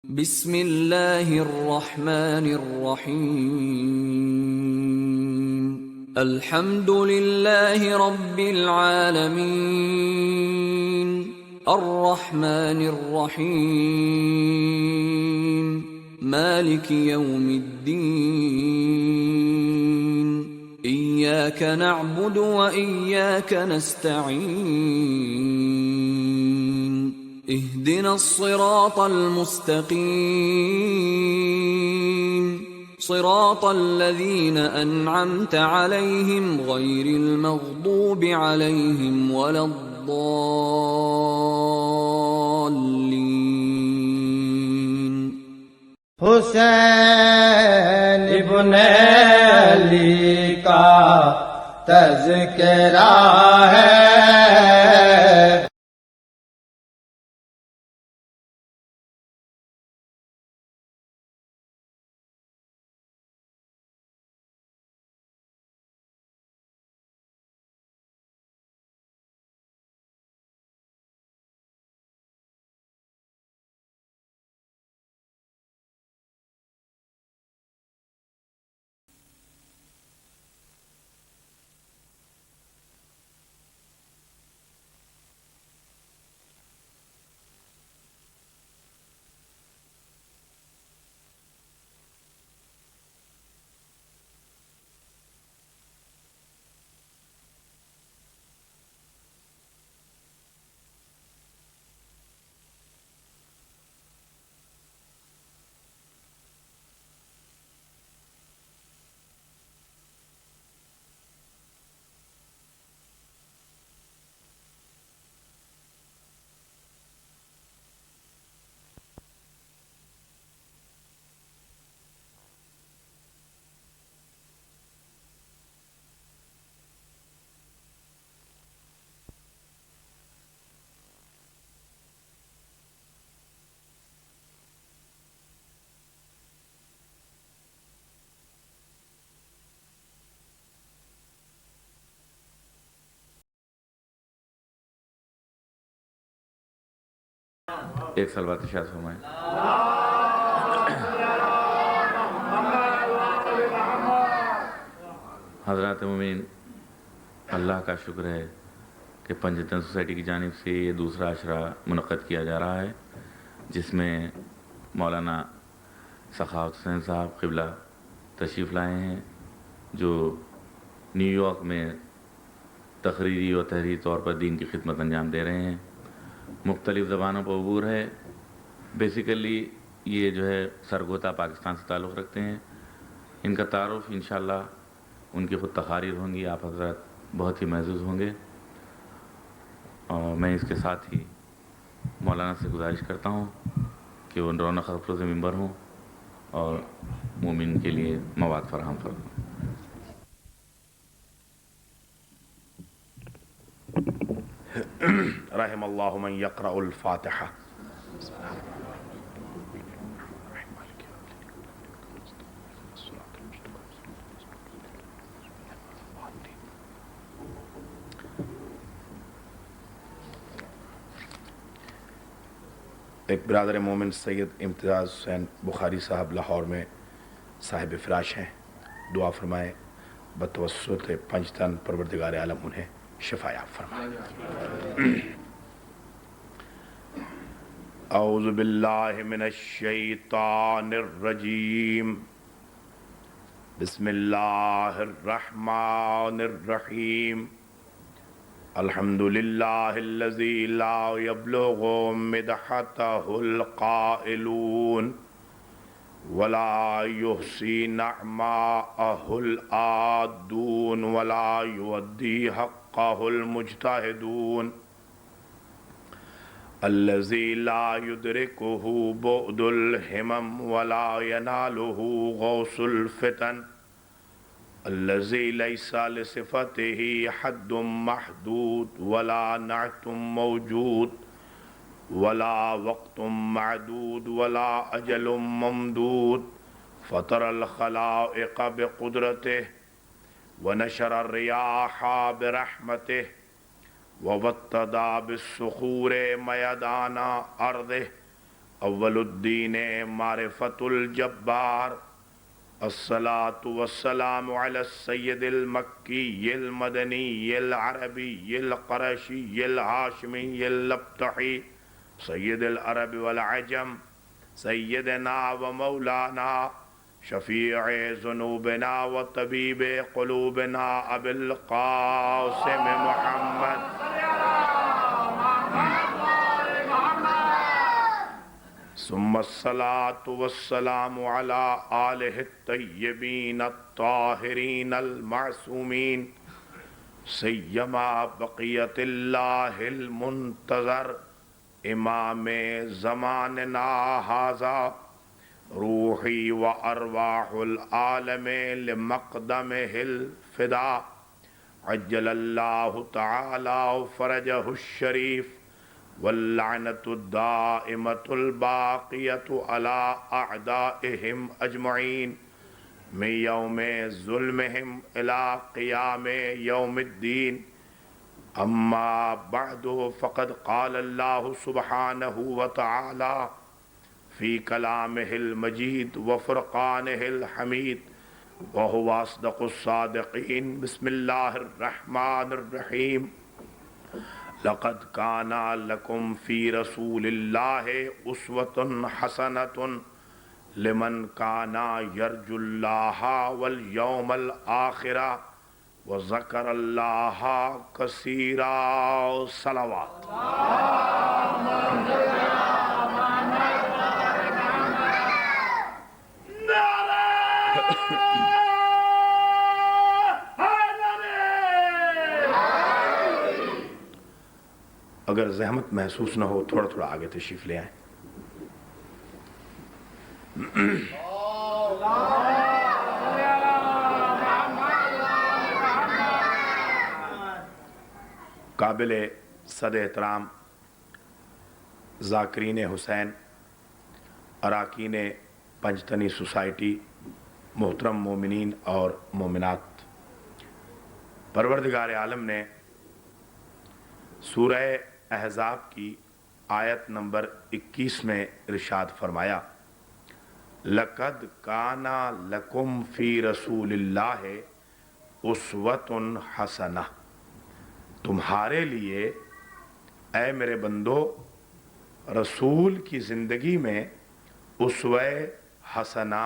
بسم اللہ الرحمن الرحیم الحمد للہ رب العالمین الرحمن الرحیم مالک یوم الدین ایاک نعبد و ایاک نستعین اهدنا الصراط المستقيم صراط الذين أنعمت عليهم غير المغضوب عليهم ولا الضالين حسین ابن علی کا تذکرہ ہے، ایک سال بعد ارشاد فرمائیں۔ حضرات مومنین، اللہ کا شکر ہے کہ پنجتن سوسائٹی کی جانب سے یہ دوسرا عشرہ منعقد کیا جا رہا ہے، جس میں مولانا سخاوت حسین صاحب قبلہ تشریف لائے ہیں، جو نیو یارک میں تقریری و تحریری طور پر دین کی خدمت انجام دے رہے ہیں۔ مختلف زبانوں پر عبور ہے۔ بیسیکلی یہ جو ہے سرگوتا پاکستان سے تعلق رکھتے ہیں۔ ان کا تعارف انشاءاللہ ان کی خود تقاریر ہوں گی، آپ حضرات بہت ہی محظوظ ہوں گے، اور میں اس کے ساتھ ہی مولانا سے گزارش کرتا ہوں کہ وہ رونق افروز ممبر ہوں اور مومن کے لیے مواد فراہم فرمائیں۔ رحم اللہ من یقرأ الفاتحہ۔ ایک برادر مومن سید امتیاز حسین بخاری صاحب لاہور میں صاحب فراش ہیں، دعا فرمائے بتوسط پنجتن پروردگار عالم انہیں شفا یاب فرمائے۔ اعوذ باللہ من الشیطان الرجیم، بسم اللہ الرحمن الرحیم، الحمد للہ الذی لا یبلغ مدحتہ القائلون ولا یحصی نعماءہ العادون ولا یؤدی حقہ المجتہدون، الذی لا یدرکہ بعد الہمم ولا ینالہ غوث الفتن، الذی لیس لصفتہ حد محدود ولا نعت موجود ولا وقت معدود ولا اجل ممدود، فطر الخلائق بقدرته ونشر الرياح برحمته ووطد بالصخور ميدان أرضه اول الدین معرفت الجبار الصلاة والسلام علی السید المکی المدنی العربی القرشی الہاشمی اللبتحی سید العرب والعجم سیدنا و مولانا شفیع ذنوبنا و طبیب قلوبنا ابی القاسم محمد ثم الصلاة والسلام على آلہ الطیبین الطاہرین المعصومین سیما بقیت اللہ المنتظر امام زماننا ھذا روحی و ارواح العالم لمقدمہ الفدا عجل اللہ تعالی فرجہ الشریف واللعنة الدائمة الباقية على أعدائهم أجمعين من يوم ظلمهم إلى قيام يوم الدين أما بعد فقد قال الله سبحانه وتعالى في كلامه المجيد وفرقانه الحميد وهو أصدق الصادقين بسم الله الرحمن الرحيم لقد كان لكم في رسول الله أسوة حسنة لمن كان يرجو الله واليوم الآخر وذكر الله كثيرا صلوات اگر زحمت محسوس نہ ہو تھوڑا تھوڑا آگے تشریف لے آئیں. قابل صد احترام ذاکرین حسین، اراکین پنجتنی سوسائٹی، محترم مومنین اور مومنات، پروردگار عالم نے سورہ احزاب کی آیت نمبر 21 میں ارشاد فرمایا لَقَدْ كَانَ لَكُمْ فِي رَسُولِ اللَّهِ أُسْوَةٌ حَسَنَةٌ، تمہارے لیے اے میرے بندو رسول کی زندگی میں اسوہ حسنہ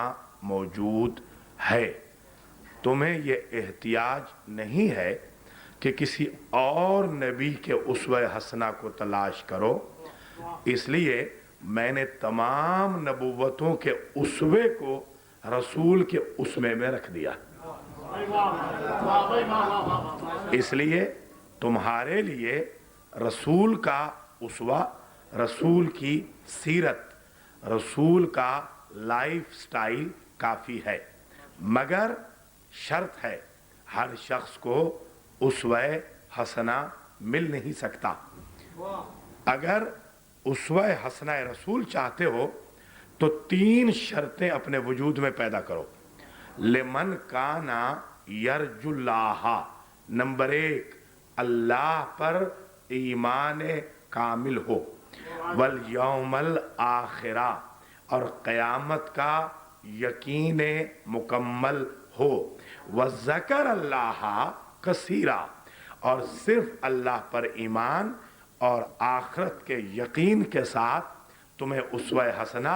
موجود ہے. تمہیں یہ احتیاج نہیں ہے کہ کسی اور نبی کے اسوہ حسنہ کو تلاش کرو، اس لیے میں نے تمام نبوتوں کے اسوے کو رسول کے اسوے میں رکھ دیا. اس لیے تمہارے لیے رسول کا اسوہ، رسول کی سیرت، رسول کا لائف سٹائل کافی ہے، مگر شرط ہے ہر شخص کو اسوہ حسنہ مل نہیں سکتا. اگر اسوہ حسنہ رسول چاہتے ہو تو 3 شرطیں اپنے وجود میں پیدا کرو. لمن کانا یرجو اللہ، نمبر 1 اللہ پر ایمان کامل ہو، والیوم الآخرہ اور قیامت کا یقین مکمل ہو، وذکر اللہ کثیرا اور صرف اللہ پر ایمان اور آخرت کے یقین کے ساتھ تمہیں اسوہ حسنہ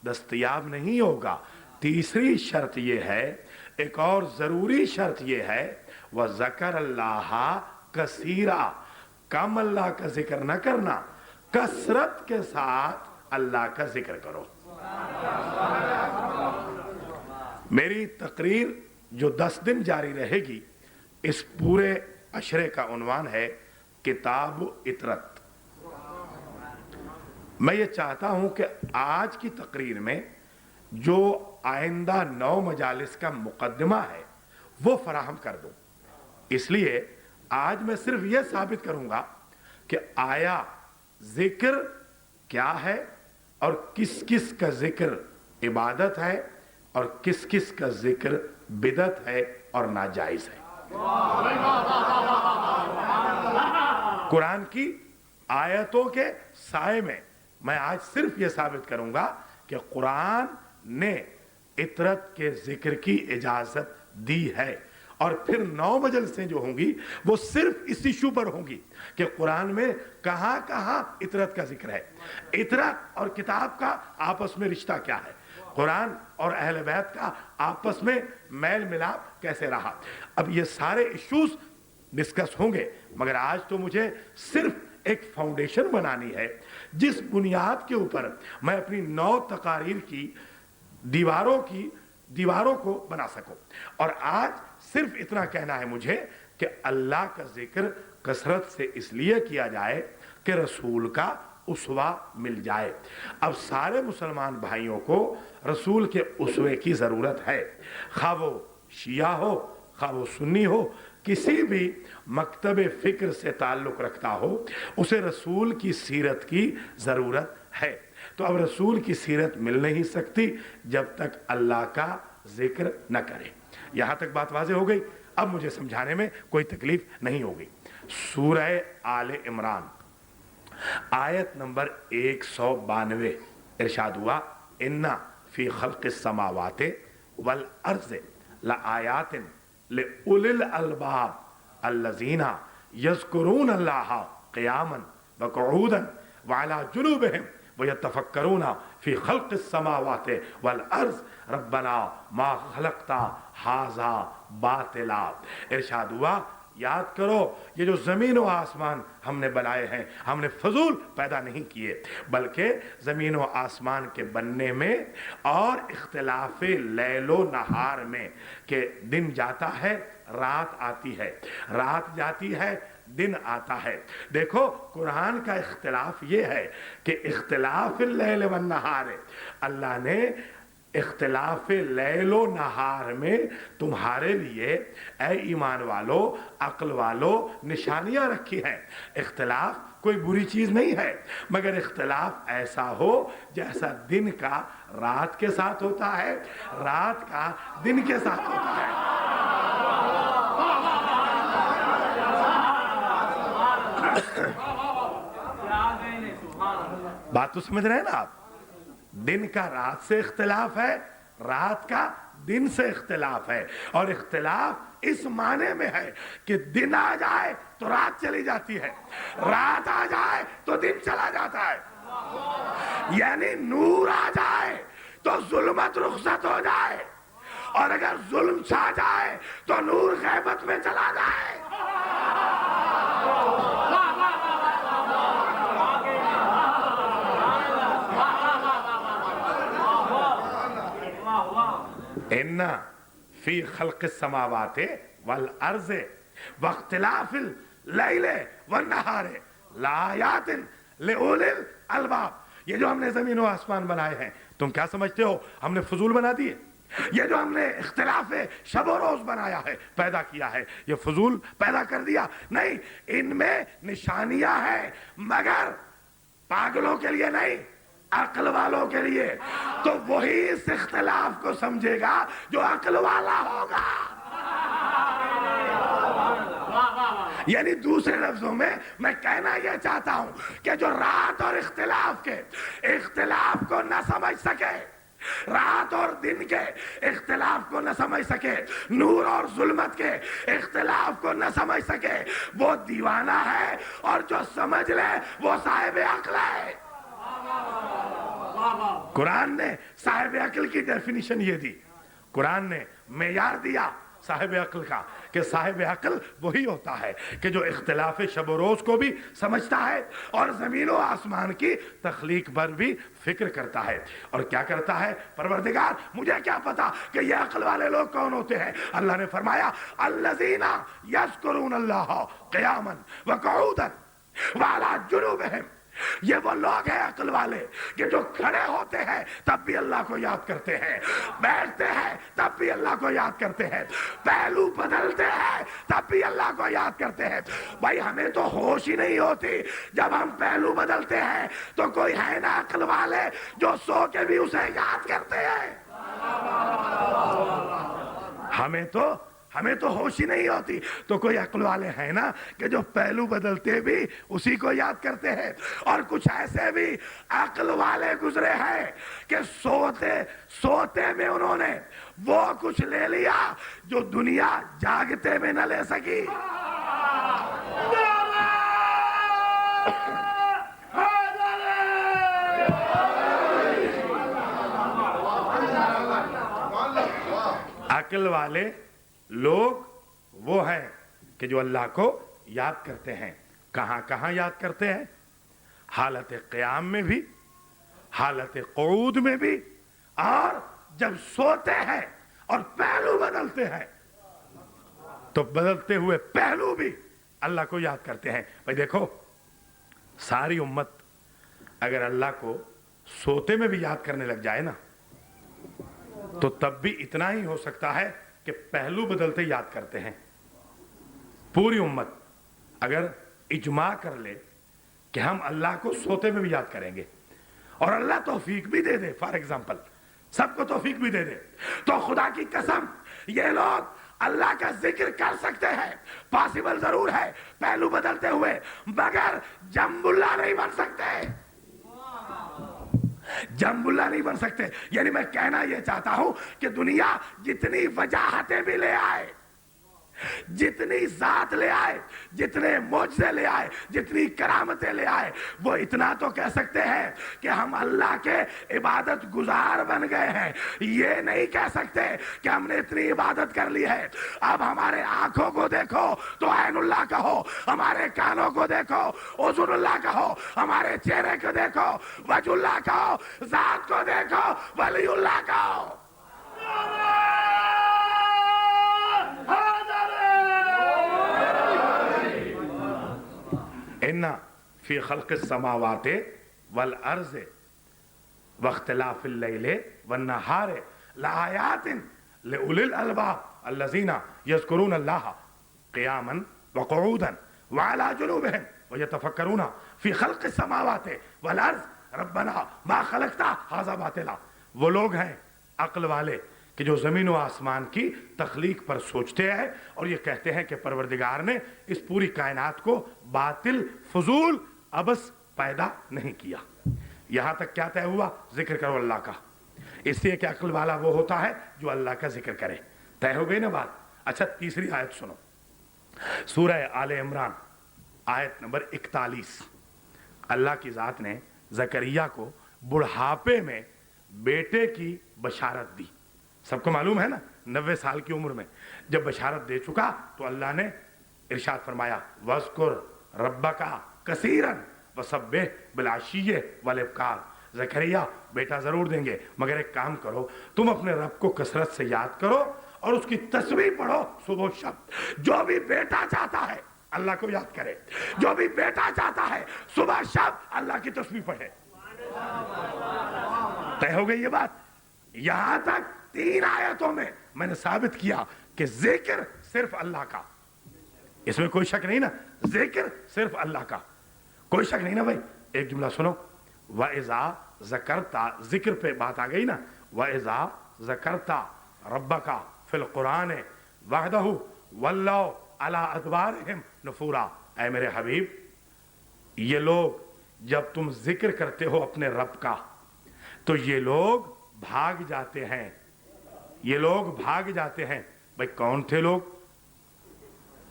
دستیاب نہیں ہوگا. تیسری شرط یہ ہے، ایک اور ضروری شرط یہ ہے، وذکر اللہ کثیرا، کم اللہ کا ذکر نہ کرنا، کثرت کے ساتھ اللہ کا ذکر کرو. میری تقریر جو 10 دن جاری رہے گی، اس پورے عشرے کا عنوان ہے کتاب عطرت. میں یہ چاہتا ہوں کہ آج کی تقریر میں جو آئندہ 9 مجالس کا مقدمہ ہے وہ فراہم کر دوں. اس لیے آج میں صرف یہ ثابت کروں گا کہ آیا ذکر کیا ہے اور کس کس کا ذکر عبادت ہے اور کس کس کا ذکر بدعت ہے اور ناجائز ہے. قرآن کی آیتوں کے سائے میں میں آج صرف یہ ثابت کروں گا کہ قرآن نے عطرت کے ذکر کی اجازت دی ہے، اور پھر 9 مجلسیں جو ہوں گی وہ صرف اس ایشو پر ہوں گی کہ قرآن میں کہاں کہاں عطرت کا ذکر ہے، عطرت اور کتاب کا آپس میں رشتہ کیا ہے، قرآن اور اہل بیت کا آپس میں میل ملاپ کیسے رہا۔ اب یہ سارے ایشوز ڈسکس ہوں گے، مگر آج تو مجھے صرف ایک فاؤنڈیشن بنانی ہے جس بنیاد کے اوپر میں اپنی 9 تقاریر کی دیواروں کو بنا سکوں۔ اور آج صرف اتنا کہنا ہے مجھے کہ اللہ کا ذکر کثرت سے اس لیے کیا جائے کہ رسول کا اسوہ مل جائے۔ اب سارے مسلمان بھائیوں کو رسول کے اسوے کی ضرورت ہے، خواہ وہ شیعہ ہو خواہ وہ سنی ہو، کسی بھی مکتب فکر سے تعلق رکھتا ہو، اسے رسول کی سیرت کی ضرورت ہے۔ تو اب رسول کی سیرت مل نہیں سکتی جب تک اللہ کا ذکر نہ کرے۔ یہاں تک بات واضح ہو گئی؟ اب مجھے سمجھانے میں کوئی تکلیف نہیں ہوگی۔ سورہ آل عمران آیت نمبر 192 ارشاد ہوا، اِنَّ فِي خَلْقِ السَّمَاوَاتِ وَالْأَرْضِ لَآیَاتٍ لِأُولِي الْأَلْبَابِ الَّذِينَ يَذْكُرُونَ اللَّهَ قِيَامًا وَقُعُودًا وَعَلَى جُنُوبِهِمْ وَيَتَفَكَّرُونَ فِي خَلْقِ السَّمَاوَاتِ وَالْأَرْضِ رَبَّنَا مَا خَلَقْتَ هَٰذَا بَاطِلًا۔ ارشاد ہوا، یاد کرو یہ جو زمین و آسمان ہم نے بنائے ہیں، ہم نے فضول پیدا نہیں کیے، بلکہ زمین و آسمان کے بننے میں اور اختلاف لیل و نہار میں کہ دن جاتا ہے رات آتی ہے، رات جاتی ہے دن آتا ہے۔ دیکھو قرآن کا اختلاف یہ ہے کہ اختلاف اللیل والنہار، اللہ نے اختلاف لیل و نہار میں تمہارے لیے اے ایمان والو، عقل والو، نشانیاں رکھی ہیں۔ اختلاف کوئی بری چیز نہیں ہے، مگر اختلاف ایسا ہو جیسا دن کا رات کے ساتھ ہوتا ہے، رات کا دن کے ساتھ ہوتا ہے۔ بات تو سمجھ رہے ہیں نا آپ؟ دن کا رات سے اختلاف ہے، رات کا دن سے اختلاف ہے، اور اختلاف اس معنی میں ہے کہ دن آ جائے تو رات چلی جاتی ہے، رات آ جائے تو دن چلا جاتا ہے۔ یعنی نور آ جائے تو ظلمت رخصت ہو جائے، اور اگر ظلم چھا جائے تو نور غیبت میں چلا جائے۔ اِنَّ فِي خَلْقِ السَّمَاوَاتِ وَالْأَرْضِ وَاخْتِلَافِ اللَّيْلِ وَالنَّهَارِ لَآیَاتٍ لِأُولِي الْأَلْبَابِ۔ یہ جو ہم نے زمین و آسمان بنائے ہیں، تم کیا سمجھتے ہو ہم نے فضول بنا دیے؟ یہ جو ہم نے اختلاف شب و روز بنایا ہے، پیدا کیا ہے، یہ فضول پیدا کر دیا؟ نہیں، ان میں نشانیاں ہیں، مگر پاگلوں کے لیے نہیں، عقل والوں کے لیے۔ تو وہی اس اختلاف کو سمجھے گا جو عقل والا ہوگا۔ یعنی دوسرے لفظوں میں میں کہنا یہ چاہتا ہوں کہ جو رات اور اختلاف کے اختلاف کو نہ سمجھ سکے، رات اور دن کے اختلاف کو نہ سمجھ سکے، نور اور ظلمت کے اختلاف کو نہ سمجھ سکے، وہ دیوانہ ہے، اور جو سمجھ لے وہ صاحب عقل ہے۔ قرآن نے صاحب عقل کی ڈیفینیشن یہ دی، قرآن نے معیار دیا صاحب عقل کا، کہ صاحب عقل وہی ہوتا ہے کہ جو اختلاف شب و روز کو بھی سمجھتا ہے اور زمین و آسمان کی تخلیق پر بھی فکر کرتا ہے۔ اور کیا کرتا ہے؟ پروردگار مجھے کیا پتا کہ یہ عقل والے لوگ کون ہوتے ہیں؟ اللہ نے فرمایا الذین یذکرون اللہ قیاما وقعودا وعلی جنوبہم۔ یہ وہ لوگ ہیں عقل والے کہ جو کھڑے ہوتے ہیں تب بھی اللہ کو یاد کرتے ہیں، بیٹھتے ہیں تب بھی اللہ کو یاد کرتے ہیں، پہلو بدلتے ہیں تب بھی اللہ کو یاد کرتے ہیں۔ بھائی ہمیں تو ہوش ہی نہیں ہوتی جب ہم پہلو بدلتے ہیں، تو کوئی ہے نا عقل والے جو سو کے بھی اسے یاد کرتے ہیں؟ ہمیں تو ہمیں تو ہوش ہی نہیں ہوتی. تو کوئی عقل والے ہیں نا کہ جو پہلو بدلتے بھی اسی کو یاد کرتے ہیں. اور کچھ ایسے بھی عقل والے گزرے ہیں کہ سوتے میں انہوں نے وہ کچھ لے لیا جو دنیا جاگتے میں نہ لے سکی. عقل والے لوگ وہ ہیں کہ جو اللہ کو یاد کرتے ہیں. کہاں کہاں یاد کرتے ہیں؟ حالت قیام میں بھی، حالت قعود میں بھی، اور جب سوتے ہیں اور پہلو بدلتے ہیں تو بدلتے ہوئے پہلو بھی اللہ کو یاد کرتے ہیں. بھائی دیکھو، ساری امت اگر اللہ کو سوتے میں بھی یاد کرنے لگ جائے نا تو تب بھی اتنا ہی ہو سکتا ہے کہ پہلو بدلتے یاد کرتے ہیں. پوری امت اگر اجماع کر لے کہ ہم اللہ کو سوتے میں بھی یاد کریں گے اور اللہ توفیق بھی دے دے، فار ایگزامپل سب کو توفیق بھی دے دے، تو خدا کی قسم یہ لوگ اللہ کا ذکر کر سکتے ہیں. پاسبل ضرور ہے پہلو بدلتے ہوئے، مگر جنب اللہ نہیں بن سکتے. جنب اللہ نہیں بن سکتے. یعنی میں کہنا یہ چاہتا ہوں کہ دنیا جتنی وجاہتیں بھی لے آئے، جتنی ذات لے آئے، جتنے معجزے لے آئے، جتنی کرامتیں لے آئے، وہ اتنا تو کہہ سکتے ہیں کہ ہم اللہ کے عبادت گزار بن گئے ہیں. یہ نہیں کہہ سکتے کہ ہم نے اتنی عبادت کر لی ہے. اب ہمارے آنکھوں کو دیکھو تو عین اللہ کہو، ہمارے کانوں کو دیکھو اذن اللہ کہو، ہمارے چہرے کو دیکھو وجہ اللہ کہو، ذات کو دیکھو ولی اللہ کہو. ان فی خلق السماوات والارض واختلاف اللیل والنہار لآیات لأولی الالباب الذین یذکرون اللہ قیاما وقعودا وعلی جنوبہم ویتفکرون فی خلق السماوات والارض ربنا ما خلقت ھذا باطلا. وہ لوگ ہیں عقل والے کہ جو زمین و آسمان کی تخلیق پر سوچتے ہیں اور یہ کہتے ہیں کہ پروردگار نے اس پوری کائنات کو باطل، فضول، عبث پیدا نہیں کیا. یہاں تک کیا طے ہوا؟ ذکر کرو اللہ کا. اس لیے کہ عقل والا وہ ہوتا ہے جو اللہ کا ذکر کرے. طے ہو گئی نا بات؟ اچھا، تیسری آیت سنو، سورہ آل عمران آیت نمبر 41. اللہ کی ذات نے زکریا کو بڑھاپے میں بیٹے کی بشارت دی. سب کو معلوم ہے نا، 90 سال کی عمر میں جب بشارت دے چکا تو اللہ نے ارشاد فرمایا وَاذْكُرْ رَبَّكَ كَثِيرًا وَسَبِّحْ بِالْعَشِيِّ وَالْإِبْكَارِ. زکریا بیٹا ضرور دیں گے، مگر ایک کام کرو، تم اپنے رب کو کثرت سے یاد کرو اور اس کی تسبیح پڑھو صبح و شب. جو بھی بیٹا چاہتا ہے اللہ کو یاد کرے، جو بھی بیٹا چاہتا ہے صبح شب اللہ کی تسبیح پڑھے. طے ہو گئی یہ بات؟ یہاں تک 3 آیتوں میں میں نے ثابت کیا کہ ذکر صرف اللہ کا. اس میں کوئی شک نہیں نا، ذکر صرف اللہ کا، کوئی شک نہیں نا بھائی. ایک جملہ سنو، وَإِذَا ذَكَرْتَ، ذکر پہ بات آ گئی نا، وَإِذَا ذَكَرْتَ رَبَّكَ فِي الْقُرْآنِ وَحْدَهُ وَلَّوْا عَلَىٰ أَدْبَارِهِمْ نُفُورًا. اے میرے حبیب، یہ لوگ جب تم ذکر کرتے ہو اپنے رب کا تو یہ لوگ بھاگ جاتے ہیں، یہ لوگ بھاگ جاتے ہیں. بھائی کون تھے لوگ؟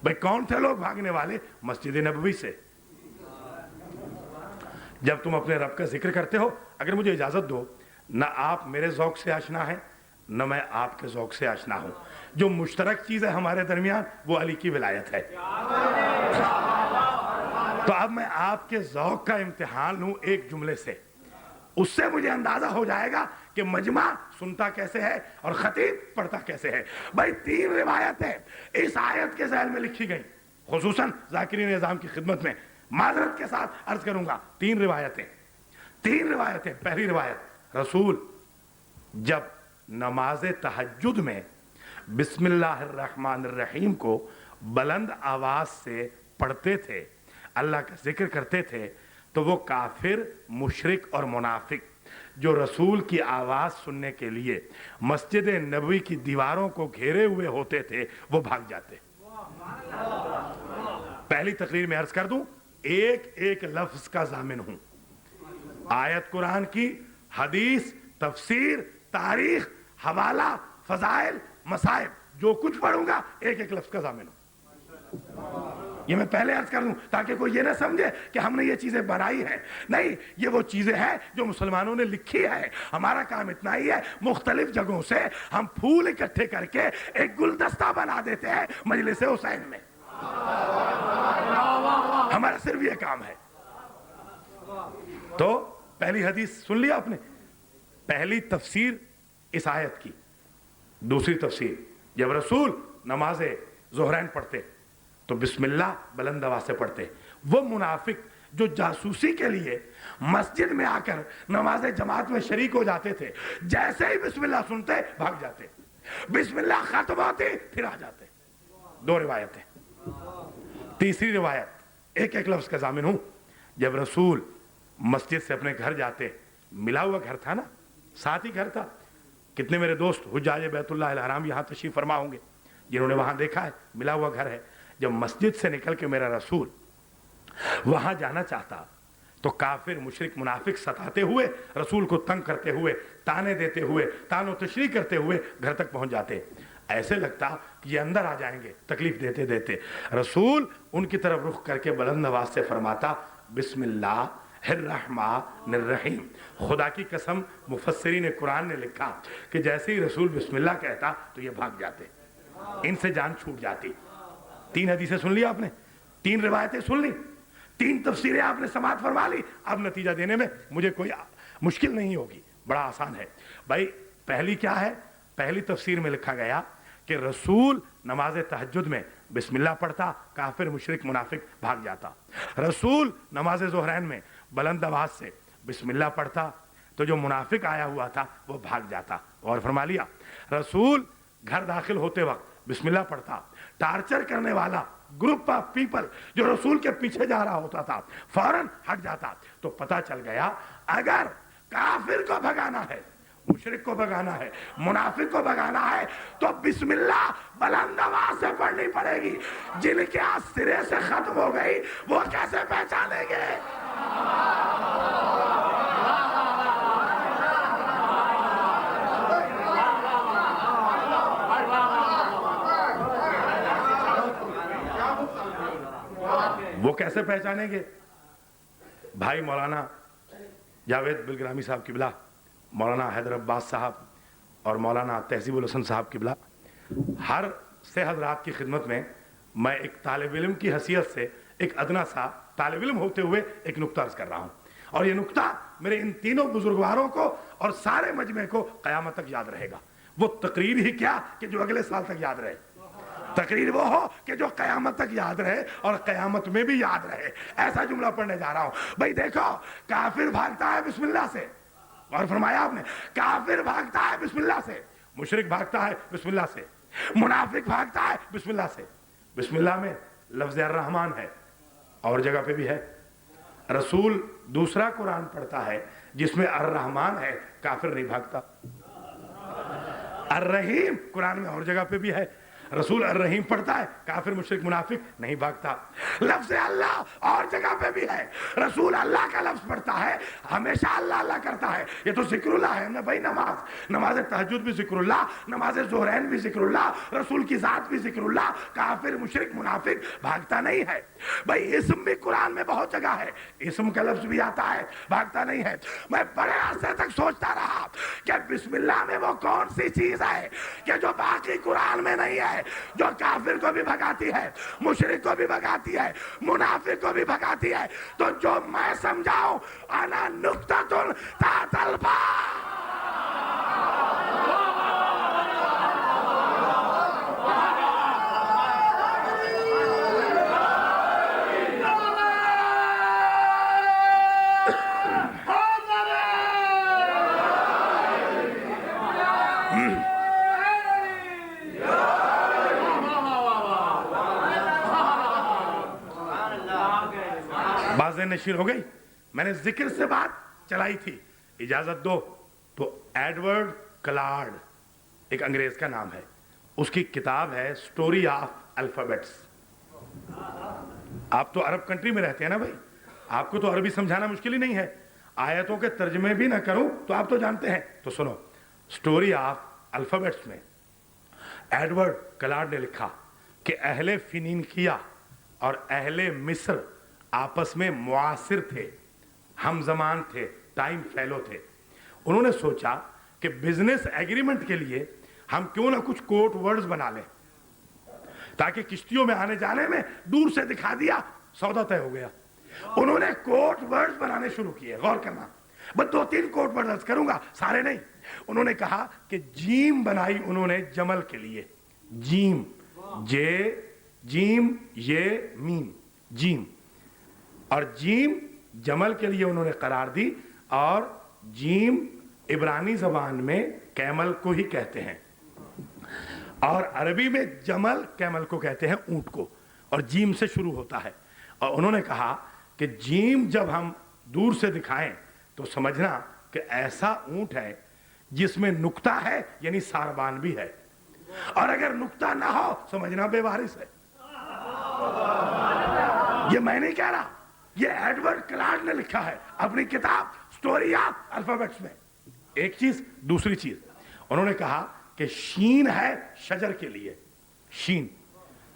بھائی کون تھے لوگ بھاگنے والے؟ مسجد نبوی سے. جب تم اپنے رب کا ذکر کرتے ہو، اگر مجھے اجازت دو، نہ آپ میرے ذوق سے آشنا ہیں نہ میں آپ کے ذوق سے آشنا ہوں. جو مشترک چیز ہے ہمارے درمیان وہ علی کی ولایت ہے. تو اب میں آپ کے ذوق کا امتحان لوں ایک جملے سے، اس سے مجھے اندازہ ہو جائے گا کہ مجمع سنتا کیسے ہے اور خطیب پڑھتا کیسے ہے. بھائی 3 روایتیں اس آیت کے ذیل میں لکھی گئی، خصوصاً ذاکرین نظام کی خدمت میں معذرت کے ساتھ عرض کروں گا. 3 روایتیں. پہلی روایت، رسول جب نماز تہجد میں بسم اللہ الرحمن الرحیم کو بلند آواز سے پڑھتے تھے، اللہ کا ذکر کرتے تھے، تو وہ کافر، مشرک اور منافق جو رسول کی آواز سننے کے لیے مسجد نبوی کی دیواروں کو گھیرے ہوئے ہوتے تھے وہ بھاگ جاتے. پہلی تقریر میں عرض کر دوں ایک ایک لفظ کا ضامن ہوں. آیت قرآن کی، حدیث، تفسیر، تاریخ، حوالہ، فضائل، مصائب جو کچھ پڑھوں گا ایک ایک لفظ کا ضامن ہوں. یہ میں پہلے عرض کر دوں تاکہ کوئی یہ نہ سمجھے کہ ہم نے یہ چیزیں بنائی ہیں. نہیں، یہ وہ چیزیں ہیں جو مسلمانوں نے لکھی ہے. ہمارا کام اتنا ہی ہے مختلف جگہوں سے ہم پھول اکٹھے کر کے ایک گلدستہ بنا دیتے ہیں مجلس حسین میں. ہمارا صرف یہ کام ہے. تو پہلی حدیث سن لیا آپ نے، پہلی تفسیر اس آیت کی. دوسری تفسیر، جب رسول نماز ظہرین پڑھتے تو بسم اللہ بلند آواز سے پڑھتے. وہ منافق جو جاسوسی کے لیے مسجد میں آ کر نماز جماعت میں شریک ہو جاتے تھے، جیسے ہی بسم اللہ سنتے بھاگ جاتے، بسم اللہ ختم ہوتے پھر آ جاتے. دو روایتیں. تیسری روایت ایک ایک لفظ کا ضامن ہوں. جب رسول مسجد سے اپنے گھر جاتے، ملا ہوا گھر تھا نا، ساتھ ہی گھر تھا. کتنے میرے دوست حجاج بیت اللہ الحرام یہاں تشریف فرما ہوں گے جنہوں نے وہاں دیکھا ہے ملا ہوا گھر ہے. جب مسجد سے نکل کے میرا رسول وہاں جانا چاہتا تو کافر مشرک منافق ستاتے ہوئے، رسول کو تنگ کرتے ہوئے، تانے دیتے ہوئے، تان و تشریح کرتے ہوئے گھر تک پہنچ جاتے. ایسے لگتا کہ یہ اندر آ جائیں گے تکلیف دیتے دیتے. رسول ان کی طرف رخ کر کے بلند آواز سے فرماتا بسم اللہ الرحمن الرحیم. خدا کی قسم مفسرین قرآن نے لکھا کہ جیسے ہی رسول بسم اللہ کہتا تو یہ بھاگ جاتے، ان سے جان چھوٹ جاتی. 3 حدیثیں سن لی آپ نے، 3 روایتیں سن لی، 3 تفسیریں آپ نے سماعت فرما لی. اب نتیجہ دینے میں مجھے کوئی مشکل نہیں ہوگی، بڑا آسان ہے. بھائی پہلی کیا ہے؟ پہلی تفسیر میں لکھا گیا کہ رسول نماز تہجد میں بسم اللہ پڑھتا، کافر مشرک منافق بھاگ جاتا. رسول نماز ظہرین میں بلند آواز سے بسم اللہ پڑھتا تو جو منافق آیا ہوا تھا وہ بھاگ جاتا. اور فرما لیا رسول گھر داخل ہوتے وقت بسم اللہ پڑھتا. ٹارچر کرنے والا گروپ آف پیپل جو رسول کے پیچھے جا رہا ہوتا تھا فوراً ہٹ جاتا. تو پتا چل گیا اگر کافر کو بھگانا ہے، مشرک کو بھگانا ہے، منافق کو بھگانا ہے تو بسم اللہ بلند آواز سے پڑھنی پڑے گی. جن کے آج سرے سے ختم ہو گئی وہ کیسے پہچانیں گے؟ وہ کیسے پہچانیں گے؟ بھائی مولانا جاوید بلگرامی صاحب قبلہ، مولانا حیدر عباس صاحب اور مولانا تہذیب الحسن صاحب قبلہ، ہر سے حضرات کی خدمت میں میں ایک طالب علم کی حیثیت سے ایک ادنا سا طالب علم ہوتے ہوئے ایک نقطہ عرض کر رہا ہوں. اور یہ نقطہ میرے ان تینوں بزرگواروں کو اور سارے مجمع کو قیامت تک یاد رہے گا. وہ تقریر ہی کیا کہ جو اگلے سال تک یاد رہے، تقریر وہ ہو کہ جو قیامت تک یاد رہے اور قیامت میں بھی یاد رہے. ایسا جملہ پڑھنے جا رہا ہوں. بھائی دیکھو، کافر بھاگتا ہے بسم اللہ سے، اور فرمایا آپ نے کافر بھاگتا ہے بسم اللہ سے، مشرک بھاگتا ہے بسم اللہ سے، منافق بھاگتا ہے بسم اللہ سے. بسم اللہ میں لفظ الرحمن ہے، اور جگہ پہ بھی ہے. رسول دوسرا قرآن پڑھتا ہے جس میں الرحمن ہے، کافر نہیں بھاگتا. الرحیم قرآن میں اور جگہ پہ بھی ہے، رسول الرحیم پڑھتا ہے، کافر مشرک منافق نہیں بھاگتا. لفظ اللہ اور جگہ پہ بھی ہے، رسول اللہ کا لفظ پڑھتا ہے، ہمیشہ اللہ اللہ کرتا ہے. یہ تو ذکر اللہ ہے نا بھائی. نماز تہجد بھی ذکر اللہ، نماز ظہرین بھی ذکر اللہ، رسول کی ذات بھی ذکر اللہ. کافر مشرک منافق بھاگتا نہیں ہے. بھائی اسم بھی قرآن میں بہت جگہ ہے، اسم کا لفظ بھی آتا ہے، بھاگتا نہیں ہے. میں بڑے عرصے تک سوچتا رہا کہ بسم اللہ میں وہ کون سی چیز ہے کہ جو باقی قرآن میں نہیں ہے، جو کافر کو بھی بھگاتی ہے، مشرک کو بھی بھگاتی ہے، منافق کو بھی بھگاتی ہے. تو جو میں سمجھاؤں انا نقطۃ تحت الباب. بازیں نشین ہو گئی. میں نے ذکر سے بات چلائی تھی، اجازت دو تو ایڈورڈ کلارڈ ایک انگریز کا نام ہے, اس کی کتاب ہے سٹوری آف الفابیٹس. آپ تو عرب کنٹری میں رہتے ہیں نا بھائی, آپ کو تو عربی سمجھانا مشکل ہی نہیں ہے, آیتوں کے ترجمے بھی نہ کروں تو آپ تو جانتے ہیں. تو سنو, سٹوری آف الفابیٹس میں ایڈورڈ کلارڈ نے لکھا کہ اہل فینیکیا اور اہل مصر آپس میں معاصر تھے, ہم زمان تھے, ٹائم فیلو تھے. انہوں نے سوچا کہ بزنس ایگریمنٹ کے لیے ہم کیوں نہ کچھ کوڈ ورڈز بنا لیں, تاکہ کشتیوں میں آنے جانے میں دور سے دکھا دیا سودا طے ہو گیا. انہوں نے کوڈ ورڈز بنانے شروع کیے. غور کرنا, بس 2-3 کوڈ ورڈز کروں گا, سارے نہیں. انہوں نے کہا کہ جیم بنائی انہوں نے جمل کے لیے, جیم, جے جیم یہ میم, جیم, اور جیم جمل کے لیے انہوں نے قرار دی. اور جیم عبرانی زبان میں کیمل کو ہی کہتے ہیں, اور عربی میں جمل کیمل کو کہتے ہیں, اونٹ کو, اور جیم سے شروع ہوتا ہے. اور انہوں نے کہا کہ جیم جب ہم دور سے دکھائیں تو سمجھنا کہ ایسا اونٹ ہے جس میں نقطہ ہے, یعنی ساربان بھی ہے, اور اگر نقطہ نہ ہو سمجھنا بے وارث ہے. یہ میں نہیں کہہ رہا, یہ ایڈورڈ کلارڈ نے لکھا ہے اپنی کتاب سٹوری آف الفابیٹس میں. ایک چیز. دوسری چیز, انہوں نے کہا کہ شین ہے شجر کے لیے, شین,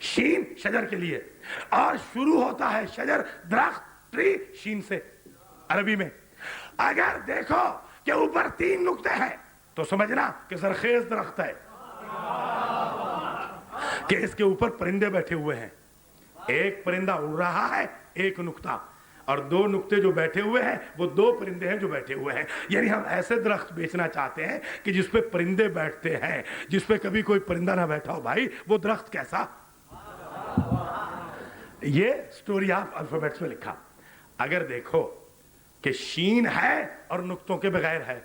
شین شجر کے لیے, اور شروع ہوتا ہے شجر, درخت, ٹری, شین سے عربی میں. اگر دیکھو کہ اوپر 3 نقطے ہیں تو سمجھنا کہ زرخیز درخت ہے, کہ اس کے اوپر پرندے بیٹھے ہوئے ہیں. ایک پرندہ اڑ رہا ہے, ایک نقطہ, اور 2 نقطے جو بیٹھے ہوئے ہیں وہ 2 پرندے ہیں جو بیٹھے ہوئے ہیں. یعنی ہم ایسے درخت بیچنا چاہتے ہیں کہ جس پہ پرندے بیٹھتے ہیں, جس پہ کبھی کوئی پرندہ نہ بیٹھا ہو. بھائی وہ درخت کیسا؟ یہ سٹوری آف الفابیٹس میں لکھا. اگر دیکھو کہ شین ہے اور نقطوں کے بغیر ہے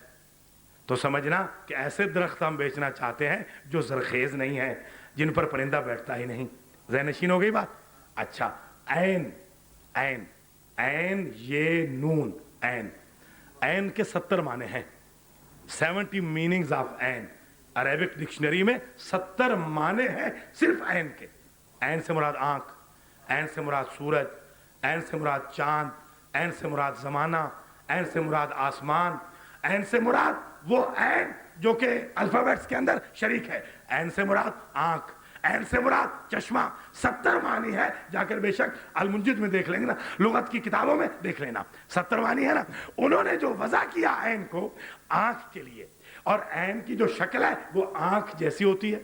تو سمجھنا کہ ایسے درخت ہم بیچنا چاہتے ہیں جو زرخیز نہیں ہے, جن پر پرندہ بیٹھتا ہی نہیں. ذہن نشین ہو گئی بات. اچھا, عین, عین, عین یہ نون, عین, عین کے 70 معنی ہیں, 70 میننگز آف عین. عربک ڈکشنری میں 70 معنی ہیں صرف عین کے. عین سے مراد آنکھ, عین سے مراد سورج, عین سے مراد چاند, عین سے مراد زمانہ, عین سے مراد آسمان, عین سے مراد وہ عین جو کہ الفابیٹس کے اندر شریک ہے. عین سے مراد آنکھ, عین سے مراد چشمہ. 70 معنی ہے. جا کر بے شک المنجد میں دیکھ لیں گے نا, لغت کی کتابوں میں دیکھ لینا, 70 معنی ہے نا. انہوں نے جو وضع کیا عین کو آنکھ کے لیے, اور عین کی جو شکل ہے وہ آنکھ جیسی ہوتی ہے.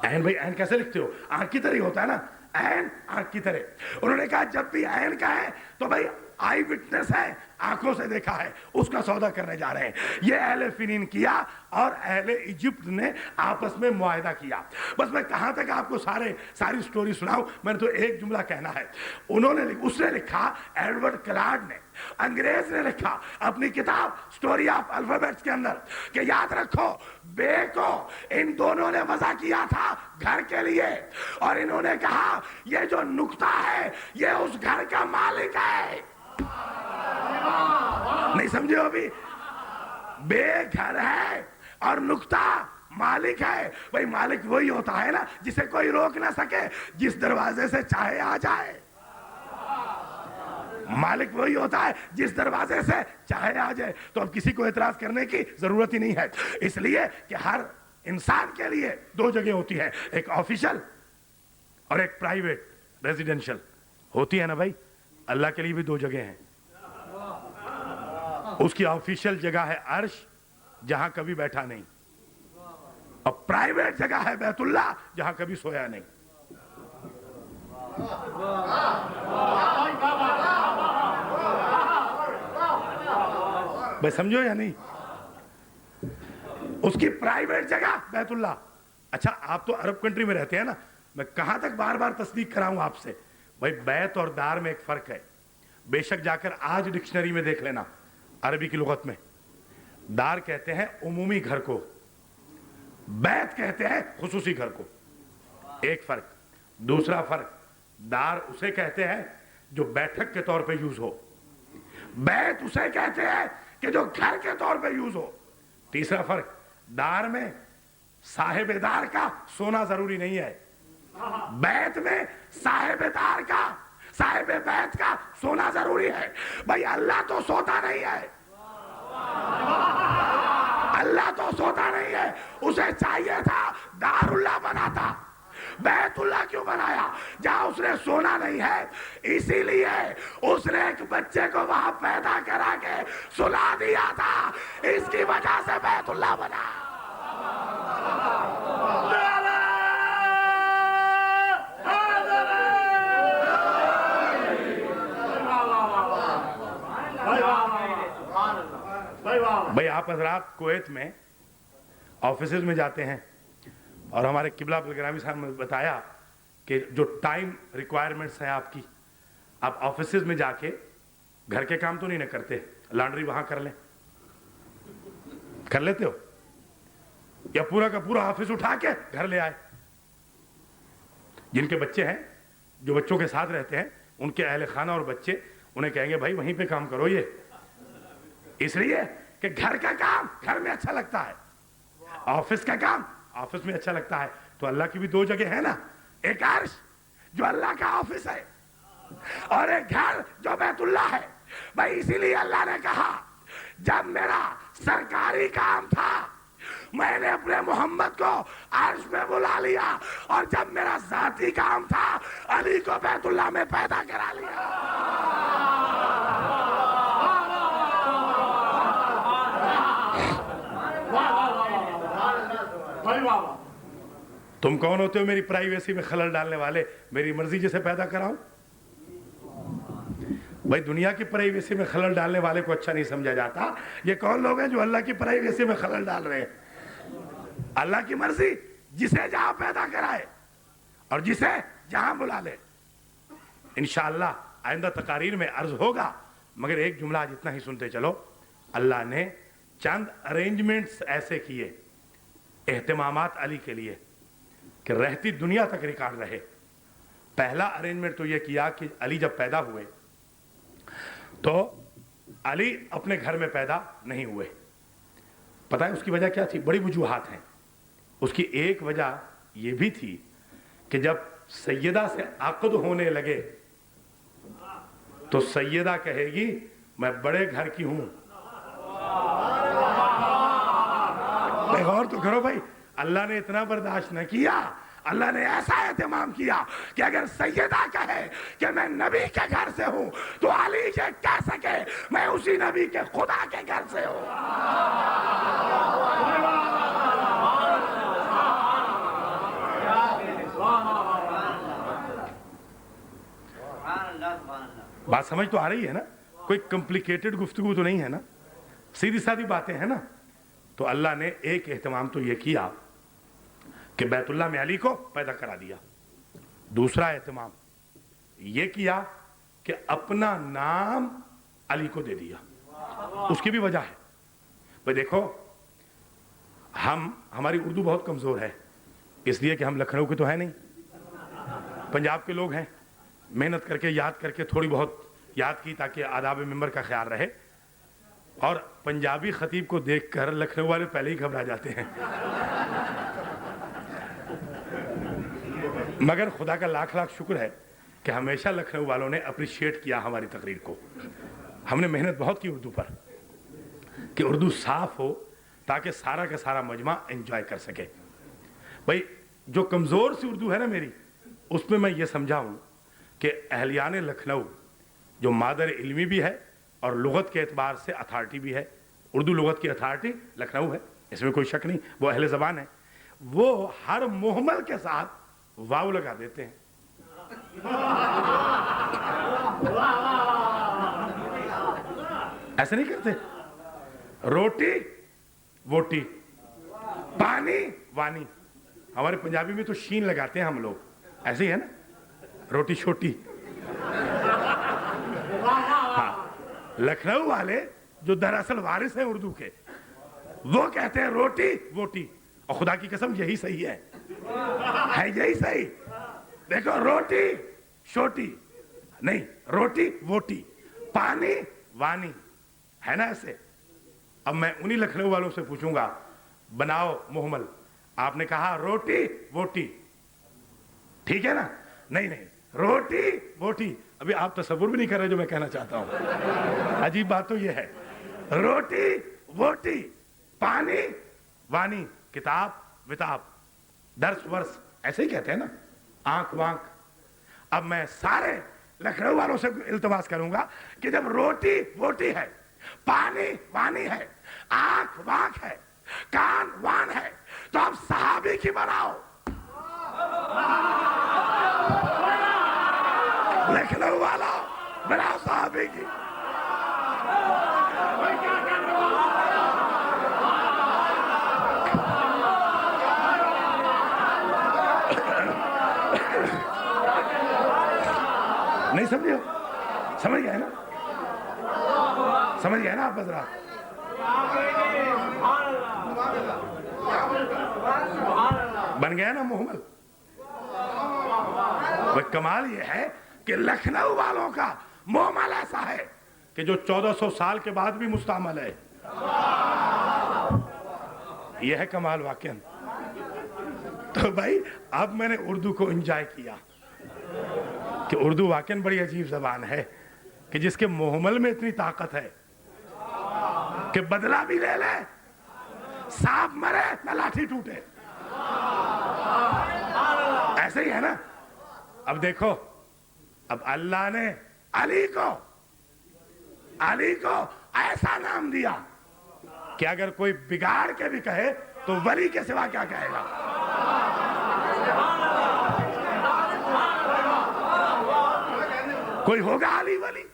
عین, بھائی عین کیسے لکھتے ہو؟ آنکھ کی طرح ہی ہوتا ہے نا, عین آنکھ کی طرح. انہوں نے کہا جب بھی عین کا ہے تو بھائی آئی وٹنس ہے, آنکھوں سے دیکھا ہے, اس کا سودا کرنے جا رہے ہیں. یہ اہل فینیکیا اور اہل ایجپٹ نے آپس میں معاہدہ کیا. بس میں کہاں تک آپ کو ساری سٹوری سناؤں, میں نے تو ایک جملہ کہنا ہے. اس نے لکھا, ایڈورڈ کلارڈ نے, انگریز نے لکھا اپنی کتاب سٹوری آف الفابیٹس کے اندر کہ یاد رکھو بے کو ان دونوں نے وضع کیا تھا گھر کے لیے, اور انہوں نے کہا یہ جو نقطہ ہے یہ اس گھر کا مالک ہے. نہیں سمجھے ابھی؟ بے گھر ہے اور نقطہ مالک ہے. بھائی مالک وہی ہوتا ہے نا جسے کوئی روک نہ سکے, جس دروازے سے چاہے آ جائے. مالک وہی ہوتا ہے جس دروازے سے چاہے آ جائے. تو اب کسی کو اعتراض کرنے کی ضرورت ہی نہیں ہے, اس لیے کہ ہر انسان کے لیے 2 جگہ ہوتی ہے, ایک آفیشل اور ایک پرائیویٹ ریزیڈینشل ہوتی ہے نا بھائی. اللہ کے لیے بھی 2 جگہ ہیں. اس کی آفیشل جگہ ہے عرش جہاں کبھی بیٹھا نہیں, اور پرائیویٹ جگہ ہے بیت اللہ جہاں کبھی سویا نہیں. بھائی سمجھو یا نہیں؟ اس کی پرائیویٹ جگہ بیت اللہ. اچھا آپ تو عرب کنٹری میں رہتے ہیں نا, میں کہاں تک بار بار تصدیق کراؤں آپ سے. بھائی بیت اور دار میں ایک فرق ہے. بے شک جا کر آج ڈکشنری میں دیکھ لینا, عربی کی لغت میں دار کہتے ہیں عمومی گھر کو, بیت کہتے ہیں خصوصی گھر کو. ایک فرق. دوسرا فرق, دار اسے کہتے ہیں جو بیٹھک کے طور پہ یوز ہو. بیت اسے کہتے ہیں کہ جو گھر کے طور پہ یوز ہو. تیسرا فرق, دار میں صاحب دار کا سونا ضروری نہیں ہے, بیت میں صاحب دار کا, صاحب بیت کا سونا ضروری ہے. بھائی اللہ تو سوتا نہیں ہے, اللہ تو سوتا نہیں ہے, اسے چاہیے تھا دار اللہ بناتا. بیت اللہ کیوں بنایا؟ جہاں اس نے سونا نہیں ہے, اسی لیے اس نے ایک بچے کو وہاں پیدا کرا کے سلا دیا تھا, اس کی وجہ سے بیت اللہ بنا. بھائی آپ حضرات کویت میں آفیسز میں جاتے ہیں, اور ہمارے قبلہ بلگرامی صاحب نے بتایا کہ جو ٹائم ریکوائرمنٹس ہیں آپ کی, آپ آفیسز میں جا کے گھر کے کام تو نہیں نہ کرتے, لانڈری وہاں کر لیں, کر لیتے ہو, یا پورا کا پورا آفس اٹھا کے گھر لے آئے. جن کے بچے ہیں, جو بچوں کے ساتھ رہتے ہیں, ان کے اہل خانہ اور بچے انہیں کہیں گے بھائی وہیں پہ کام کرو, یہ اس لیے کہ گھر کا کام گھر میں اچھا لگتا ہے, آفس کا کام آفس میں اچھا لگتا ہے. تو اللہ کی بھی دو جگہ ہے نا, ایک عرش جو اللہ کا آفس ہے, اور ایک گھر جو بیت اللہ ہے. بھائی اسی لیے اللہ نے کہا جب میرا سرکاری کام تھا میں نے اپنے محمد کو عرش میں بلا لیا, اور جب میرا ذاتی کام تھا علی کو بیت اللہ میں پیدا کرا لیا. تم کون ہوتے ہو میری پرائیویسی میں خلل ڈالنے والے؟ میری مرضی جسے پیدا کراؤں. بھائی دنیا کی پرائیویسی میں خلل ڈالنے والے کو اچھا نہیں سمجھا جاتا. یہ کون لوگ ہیں جو اللہ کی پرائیویسی میں خلل ڈال رہے ہیں؟ اللہ کی مرضی جسے جہاں پیدا کرائے اور جسے جہاں بلا لے. انشاءاللہ آئندہ تقاریر میں عرض ہوگا, مگر ایک جملہ آج اتنا ہی سنتے چلو. اللہ نے چند ارینجمنٹس ایسے کیے اہتمامات علی کے لیے کہ رہتی دنیا تک ریکارڈ رہے. پہلا ارینجمنٹ تو یہ کیا کہ علی جب پیدا ہوئے تو علی اپنے گھر میں پیدا نہیں ہوئے. پتہ ہے اس کی وجہ کیا تھی؟ بڑی وجوہات ہیں. اس کی ایک وجہ یہ بھی تھی کہ جب سیدہ سے عقد ہونے لگے تو سیدہ کہے گی میں بڑے گھر کی ہوں. غور تو کرو بھائی, اللہ نے اتنا برداشت نہ کیا, اللہ نے ایسا اہتمام کیا کہ اگر سیدہ کہے کہ میں نبی کے گھر سے ہوں تو علی یہ کہہ سکے میں اسی نبی کے خدا کے گھر سے ہوں. بات سمجھ تو آ رہی ہے نا؟ کوئی کمپلیکیٹڈ گفتگو تو نہیں ہے نا, سیدھی سادھی باتیں ہیں نا. تو اللہ نے ایک اہتمام تو یہ کیا کہ بیت اللہ میں علی کو پیدا کرا دیا. دوسرا اہتمام یہ کیا کہ اپنا نام علی کو دے دیا. اس کی بھی وجہ ہے. بھئی دیکھو, ہماری اردو بہت کمزور ہے, اس لیے کہ ہم لکھنؤ کے تو ہیں نہیں, پنجاب کے لوگ ہیں. محنت کر کے یاد کر کے تھوڑی بہت یاد کی تاکہ آداب ممبر کا خیال رہے, اور پنجابی خطیب کو دیکھ کر لکھنؤ والے پہلے ہی گھبرا جاتے ہیں. مگر خدا کا لاکھ لاکھ شکر ہے کہ ہمیشہ لکھنؤ والوں نے اپریشیٹ کیا ہماری تقریر کو. ہم نے محنت بہت کی اردو پر کہ اردو صاف ہو تاکہ سارا کا سارا مجمع انجوائے کر سکے. بھائی جو کمزور سی اردو ہے نا میری, اس میں یہ سمجھاؤں کہ اہلیان لکھنؤ جو مادر علمی بھی ہے اور لغت کے اعتبار سے اتھارٹی بھی ہے, اردو لغت کی اتھارٹی لکھنؤ ہے, اس میں کوئی شک نہیں, وہ اہل زبان ہے, وہ ہر محمل کے ساتھ واو لگا دیتے ہیں. ایسے نہیں کرتے. روٹی ووٹی, پانی وانی. ہمارے پنجابی میں تو شین لگاتے ہیں ہم لوگ, ایسے ہی ہے نا, روٹی چھوٹی. ہاں, لکھنؤ والے جو دراصل وارث ہیں اردو کے, وہ کہتے ہیں روٹی ووٹی, اور خدا کی قسم یہی صحیح ہے یہی صحیح. دیکھو روٹی چھوٹی نہیں, روٹی ووٹی, پانی وانی ہے نا ایسے. اب میں انہی لکھنؤ والوں سے پوچھوں گا بناؤ محمل. آپ نے کہا روٹی ووٹی, ٹھیک ہے نا؟ نہیں نہیں, روٹی ووٹی. ابھی آپ تصور بھی نہیں کر رہے جو میں کہنا چاہتا ہوں. عجیب بات تو یہ ہے, روٹی ووٹی, پانی وانی, کتاب وتاب, درس ورس, ایسے ہی کہتے ہیں نا, آنکھ وانکھ. اب میں سارے لکھنؤ والوں سے التماس کروں گا کہ جب روٹی ووٹی ہے, پانی وانی ہے, آنکھ وانکھ ہے, کان وان ہے, تو اب صحابی کی بناؤ. لکھنؤ والا بناؤ صحابی کی. نہیں سمجھے؟ سمجھ گئے نا؟ سمجھ گئے نا آپ حضرات؟ بن گیا نا محمل. وہ کمال یہ ہے کہ لکھنؤ والوں کا محمل ایسا ہے کہ جو 1400 سال کے بعد بھی مستعمل ہے. یہ ہے کمال واقعا. تو بھائی اب میں نے اردو کو انجوائے کیا کہ اردو واقعا بڑی عجیب زبان ہے کہ جس کے محمل میں اتنی طاقت ہے کہ بدلہ بھی لے لے, سانپ مرے نہ لاٹھی ٹوٹے. ایسے ہی ہے نا. اب دیکھو, اب اللہ نے علی کو ایسا نام دیا کہ اگر کوئی بگاڑ کے بھی کہے تو ولی کے سوا کیا کہے گا؟ کوئی ہوگا علی ولی؟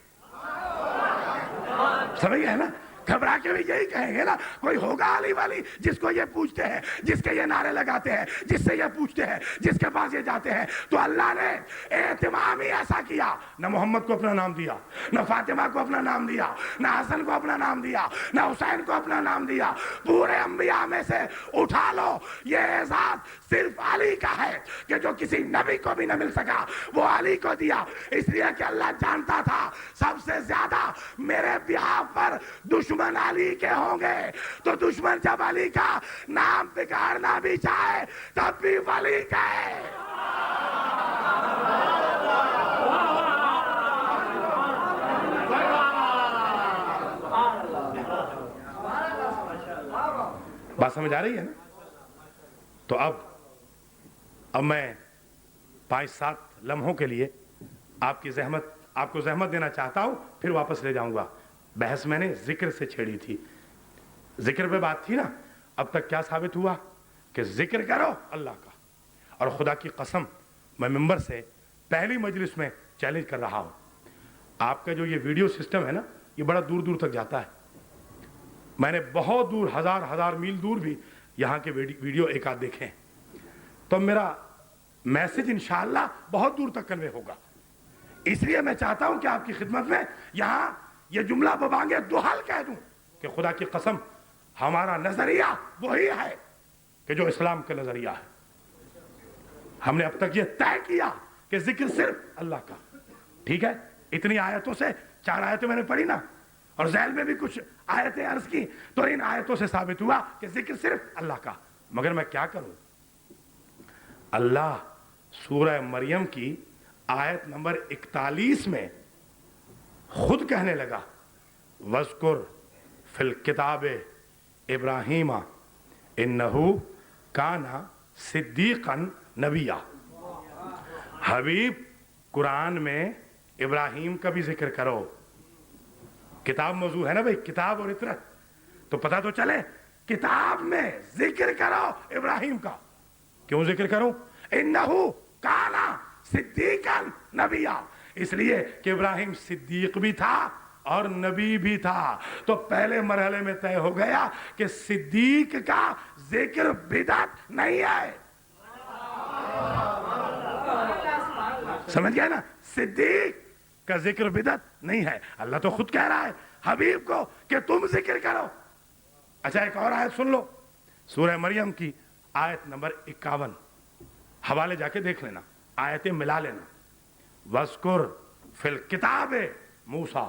سمجھ گئے نا؟ گھبرا کے بھی یہی کہیں گے نا, کوئی ہوگا علی ولی جس کو یہ پوچھتے ہیں, جس کے یہ نعرے لگاتے ہیں, جس سے یہ پوچھتے ہیں, جس کے پاس یہ جاتے ہیں. تو اللہ نے اہتمام ہی ایسا کیا, نہ محمد کو اپنا نام دیا, نہ فاطمہ کو اپنا نام دیا, نہ حسن کو اپنا نام دیا, نہ حسین کو اپنا نام دیا. پورے انبیاء میں سے اٹھا لو, یہ اعزاز صرف علی کا ہے کہ جو کسی نبی کو بھی نہ مل سکا, وہ علی کو دیا. اس لیے کہ اللہ جانتا تھا سب سے زیادہ میرے بیہاف پر دشمن علی کے ہوں گے, تو دشمن جب علی کا نام بگاڑنا بھی چاہے تب بھی ولی کہے. بات سمجھ آ رہی ہے نا؟ تو اب میں 5-7 لمحوں کے لیے آپ کو زحمت دینا چاہتا ہوں, پھر واپس لے جاؤں گا. بحث میں نے ذکر سے چھیڑی تھی, ذکر پہ بات تھی نا. اب تک کیا ثابت ہوا کہ ذکر کرو اللہ کا. اور خدا کی قسم میں ممبر سے پہلی مجلس میں چیلنج کر رہا ہوں, آپ کا جو یہ ویڈیو سسٹم ہے نا, یہ بڑا دور دور تک جاتا ہے. میں نے بہت دور, ہزار میل دور بھی یہاں کے ویڈیو ایک آدھ دیکھے ہیں. تو میرا میسج انشاءاللہ بہت دور تک کنوے ہوگا. اس لیے میں چاہتا ہوں کہ آپ کی خدمت میں یہاں یہ جملہ ببانگے دوحل کہہ دوں کہ خدا کی قسم ہمارا نظریہ وہی ہے کہ جو اسلام کا نظریہ ہے. ہم نے اب تک یہ طے کیا کہ ذکر صرف اللہ کا. ٹھیک ہے, اتنی آیتوں سے 4 آیتیں میں نے پڑھی نا, اور ذیل میں بھی کچھ آیتیں عرض کی, تو ان آیتوں سے ثابت ہوا کہ ذکر صرف اللہ کا. مگر میں کیا کروں؟ اللہ سورہ مریم کی آیت نمبر 41 میں خود کہنے لگا, وَذْكُرْ فِي الْكِتَابِ إِبْرَاهِيمَ إِنَّهُ كَانَ صِدِّيقًا نَبِيًّا. حبیب, قرآن میں ابراہیم کا بھی ذکر کرو. کتاب موضوع ہے نا بھائی, کتاب اور اطرت, تو پتہ تو چلے کتاب میں ذکر کرو ابراہیم کا. کیوں ذکر کروں؟ انہو کانا صدیقاً نبیّا, اس لیے کہ ابراہیم صدیق بھی تھا اور نبی بھی تھا. تو پہلے مرحلے میں طے ہو گیا کہ صدیق کا ذکر بدعت نہیں ہے. سمجھ گئے نا؟ صدیق کا ذکر بدعت نہیں ہے. اللہ تو خود کہہ رہا ہے حبیب کو کہ تم ذکر کرو. اچھا, ایک اور آیت سن لو, سورہ مریم کی آیت نمبر 51, حوالے جا کے دیکھ لینا, آیتیں ملا لینا. وَذْكُرْ فِي الْكِتَابِ مُوسَىٰ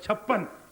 56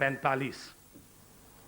45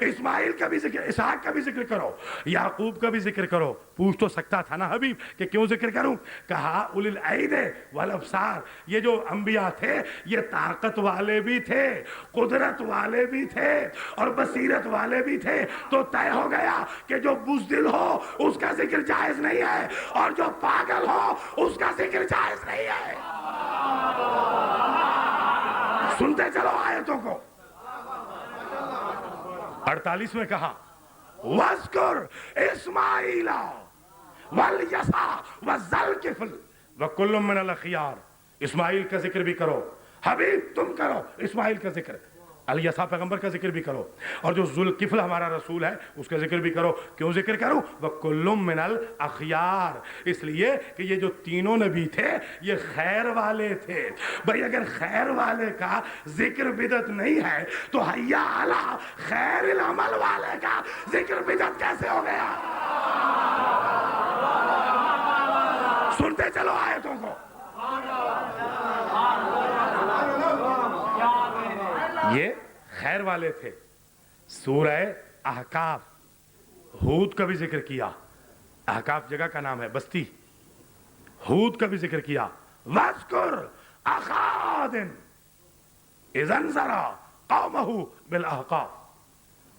اسماعیل کا بھی ذکر، اسحاق کا بھی ذکر کرو، یعقوب کا بھی ذکر کرو۔ پوچھ تو سکتا تھا نا حبیب کہ کیوں ذکر کروں؟ کہا اولی العید والابصار، یہ جو انبیاء تھے یہ طاقت والے بھی تھے، قدرت والے بھی تھے اور بصیرت والے بھی تھے، تو طے ہو گیا کہ جو بزدل ہو اس کا ذکر جائز نہیں ہے اور جو پاگل ہو اس کا ذکر جائز نہیں ہے۔ سنتے چلو آیتوں کو۔ 48 میں کہا وَاذْكُرْ اسماعیل وَالْيَسَعَ وَالذَّلْكِفْلِ وَكُلٌّ مِّنَ الْأَخْيَارِ، اسماعیل کا ذکر بھی کرو، حبیب تم کرو اسماعیل کا ذکر، الیسع پیغمبر کا ذکر بھی کرو، اور جو ذوالکفل ہمارا رسول ہے اس کا ذکر بھی کرو۔ کیوں ذکر کروں؟ وَكُلٌّ مِّنَ الْأَخْيَارِ، اس لیے کہ یہ جو تینوں نبی تھے یہ خیر والے تھے۔ بھئی اگر خیر والے کا ذکر بدعت نہیں ہے تو حیا علی خیر العمل والے کا ذکر بدعت کیسے ہو گیا؟ سنتے چلو آیتوں کو۔ یہ خیر والے تھے۔ سورہ احقاف، ہود کا بھی ذکر کیا، احقاف جگہ کا نام ہے، بستی، ہود کا بھی ذکر کیا۔ وَاذْكُرْ أَخَا عَادٍ إِذْ أَنذَرَ قَوْمَهُ بِالْأَحْقَافِ،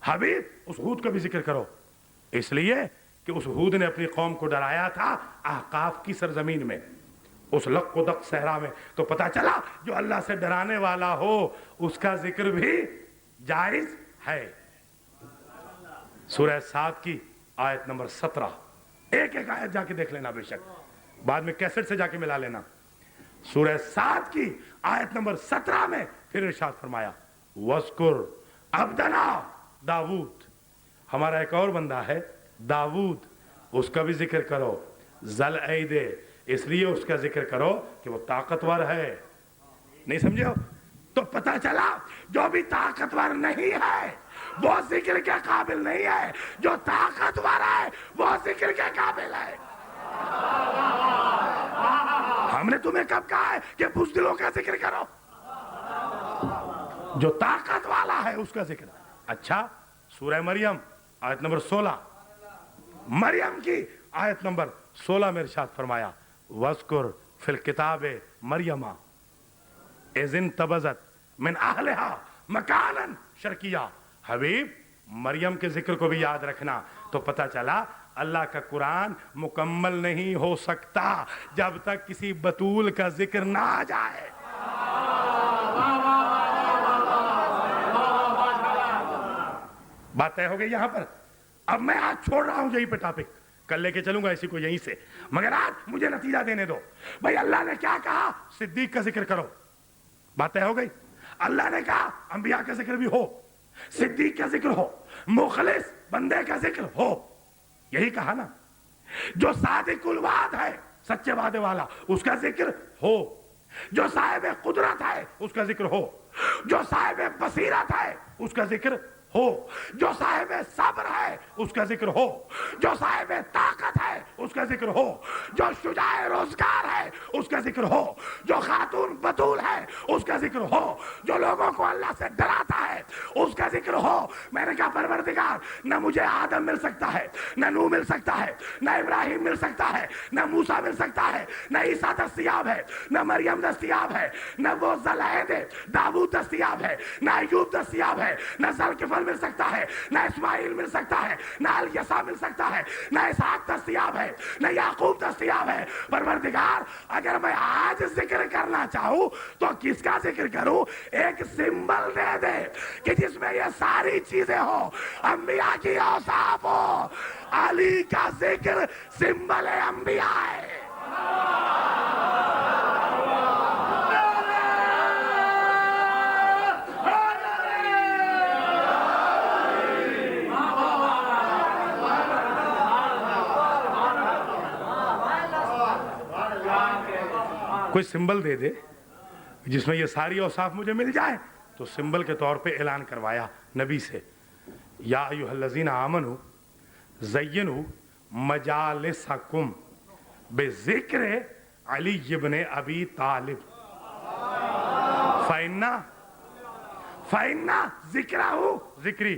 حبیب اس ہود کا بھی ذکر کرو، اس لیے کہ اس ہود نے اپنی قوم کو ڈرایا تھا احقاف کی سرزمین میں، اس لق و دق صحرا میں۔ تو پتا چلا جو اللہ سے ڈرانے والا ہو اس کا ذکر بھی جائز ہے۔ سورہ سعد کی آیت نمبر 17، ایک ایک آیت جا کے دیکھ لینا، بے شک بعد میں کیسٹ سے جا کے ملا لینا۔ سورہ سعد کی آیت نمبر 17 میں پھر ارشاد فرمایا وَاذْكُرْ عَبْدَنَا داود، ہمارا ایک اور بندہ ہے داود، اس کا بھی ذکر کرو، ذل عید، اس لیے اس کا ذکر کرو کہ وہ طاقتور ہے۔ نہیں سمجھے ہو؟ تو پتہ چلا جو بھی طاقتور نہیں ہے وہ ذکر کے قابل نہیں ہے، جو طاقتور ہے وہ ذکر کے قابل ہے۔ ہم نے تمہیں کب کہا ہے کہ بزدلوں کا ذکر کرو؟ جو طاقت والا ہے اس کا ذکر۔ اچھا، سورہ مریم آیت نمبر 16، مریم کی آیت نمبر 16 میں ارشاد فرمایا وَاذْكُرْ فِي الْكِتَابِ مَرْيَمَ إِذِ انتَبَذَتْ مِنْ أَهْلِهَا مَكَانًا شَرْقِيًّا، حبیب مریم کے ذکر کو بھی یاد رکھنا۔ تو پتہ چلا اللہ کا قرآن مکمل نہیں ہو سکتا جب تک کسی بطول کا ذکر نہ آ جائے۔ بات طے ہو گئی یہاں پر۔ اب میں آج چھوڑ رہا ہوں یہیں پہ ٹاپک، کل لے کے چلوں گا اسی کو یہیں سے، مگر آج مجھے نتیجہ دینے دو۔ بھائی اللہ نے کیا کہا؟ صدیق کا ذکر کرو، بات طے ہو گئی۔ اللہ نے کہا انبیاء کا ذکر بھی ہو، صدیق کا ذکر ہو، مخلص بندے کا ذکر ہو، یہی کہا نا۔ جو صادق الوعد ہے، سچے وعدے والا، اس کا ذکر ہو، جو صاحب قدرت ہے اس کا ذکر ہو، جو صاحب بصیرت ہے اس کا ذکر ہو، جو صاحب صبر ہے اس کا ذکر ہو، جو صاحب طاقت ہے اس کا ذکر ہو، جو شجاع روزگار ہے اس کا ذکر ہو، جو خاتون بطول ہے اس کا ذکر ہو، جو لوگوں کو اللہ سے ڈراتا ہے اس کا ذکر ہو۔ میں نے کہا پروردگار نہ مجھے آدم مل سکتا ہے، نہ نوح مل سکتا ہے، نہ ابراہیم مل سکتا ہے، نہ موسیٰ مل سکتا ہے، نہ عیسیٰ دستیاب ہے، نہ مریم دستیاب ہے، نہ وہ ذوالعید داؤد دستیاب ہے، نہ ایوب دستیاب ہے، نہ ذوالکفل مل سکتا ہے، نہ اسماعیل مل سکتا ہے، نہ الیسع مل سکتا ہے، نہ اسحاق دستیاب ہے، نہ یعقوب دستیاب ہے۔ پروردگار اگر میں آج ذکر کرنا چاہوں تو کس کا ذکر کروں؟ ایک سمبل دے دے کہ جس میں یہ ساری چیزیں ہو، انبیاء کی اوصاف ہو۔ علی کا ذکر سمبل انبیاء ہے۔ کوئی سمبل دے دے جس میں یہ ساری اوصاف مجھے مل جائے، تو سمبل کے طور پہ اعلان کروایا نبی سے، یا ایھا الذین آمنوا زینوا مجالسکم بذکر علی ابن ابی طالب فإن ذکرہ ذکری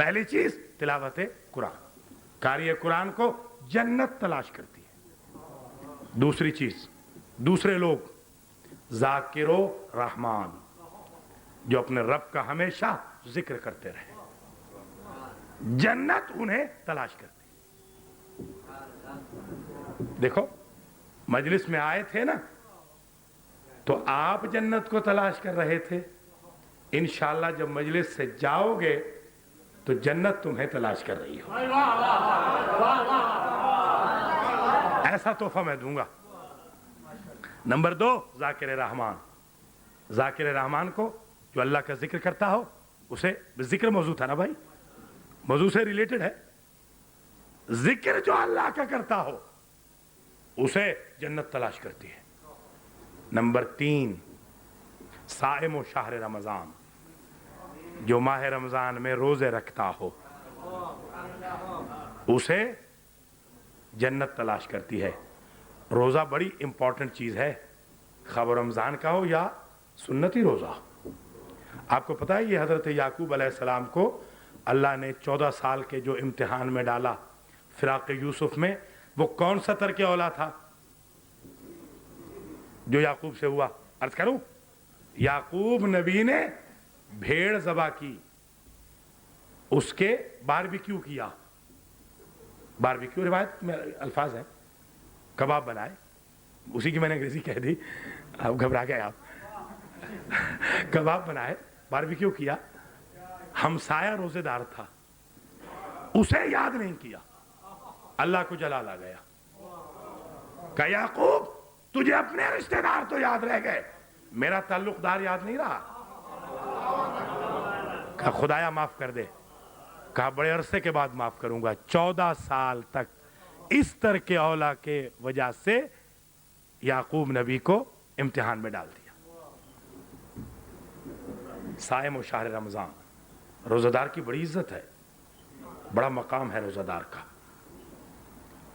پہلی چیز تلاوت قرآن، قاری قرآن کو جنت تلاش کرتی ہے۔ دوسری چیز، دوسرے لوگ ذاکر و رحمان جو اپنے رب کا ہمیشہ ذکر کرتے رہے، جنت انہیں تلاش کرتی ہے۔ دیکھو مجلس میں آئے تھے نا تو آپ جنت کو تلاش کر رہے تھے، انشاءاللہ جب مجلس سے جاؤ گے تو جنت تمہیں تلاش کر رہی ہو۔ ایسا تحفہ میں دوں گا۔ نمبر 2، ذاکر رحمان، ذاکر رحمان کو جو اللہ کا ذکر کرتا ہو، اسے ذکر موضوع تھا نا بھائی، موضوع سے ریلیٹڈ ہے، ذکر جو اللہ کا کرتا ہو اسے جنت تلاش کرتی ہے۔ نمبر 3، صائم و شہر رمضان، جو ماہ رمضان میں روزے رکھتا ہو اسے جنت تلاش کرتی ہے۔ روزہ بڑی امپورٹنٹ چیز ہے، خواہ رمضان کا ہو یا سنتی روزہ۔ آپ کو پتا ہے یہ حضرت یعقوب علیہ السلام کو اللہ نے 14 سال کے جو امتحان میں ڈالا فراق یوسف میں، وہ کون سا ترک اولا تھا جو یعقوب سے ہوا؟ عرض کروں، یعقوب نبی نے بھیڑ ذبح کی، اس کے باربیکیو کیا، باربیکیو روایت میں الفاظ ہے، کباب بنائے، اسی کی میں نے انگریزی کہہ دی، آپ گھبرا گئے آپ، کباب بنائے، باربیکیو کیا، ہمسایہ روزے دار تھا، اسے یاد نہیں کیا، اللہ کو جلال آ گیا، کہا یعقوب تجھے اپنے رشتہ دار تو یاد رہ گئے، میرا تعلق دار یاد نہیں رہا۔ کہا خدایا معاف کر دے، کہا بڑے عرصے کے بعد معاف کروں گا۔ 14 سال تک اس ترک اولا کے وجہ سے یعقوب نبی کو امتحان میں ڈال دیا۔ صائم و شہر رمضان، روزہ دار کی بڑی عزت ہے، بڑا مقام ہے روزہ دار کا۔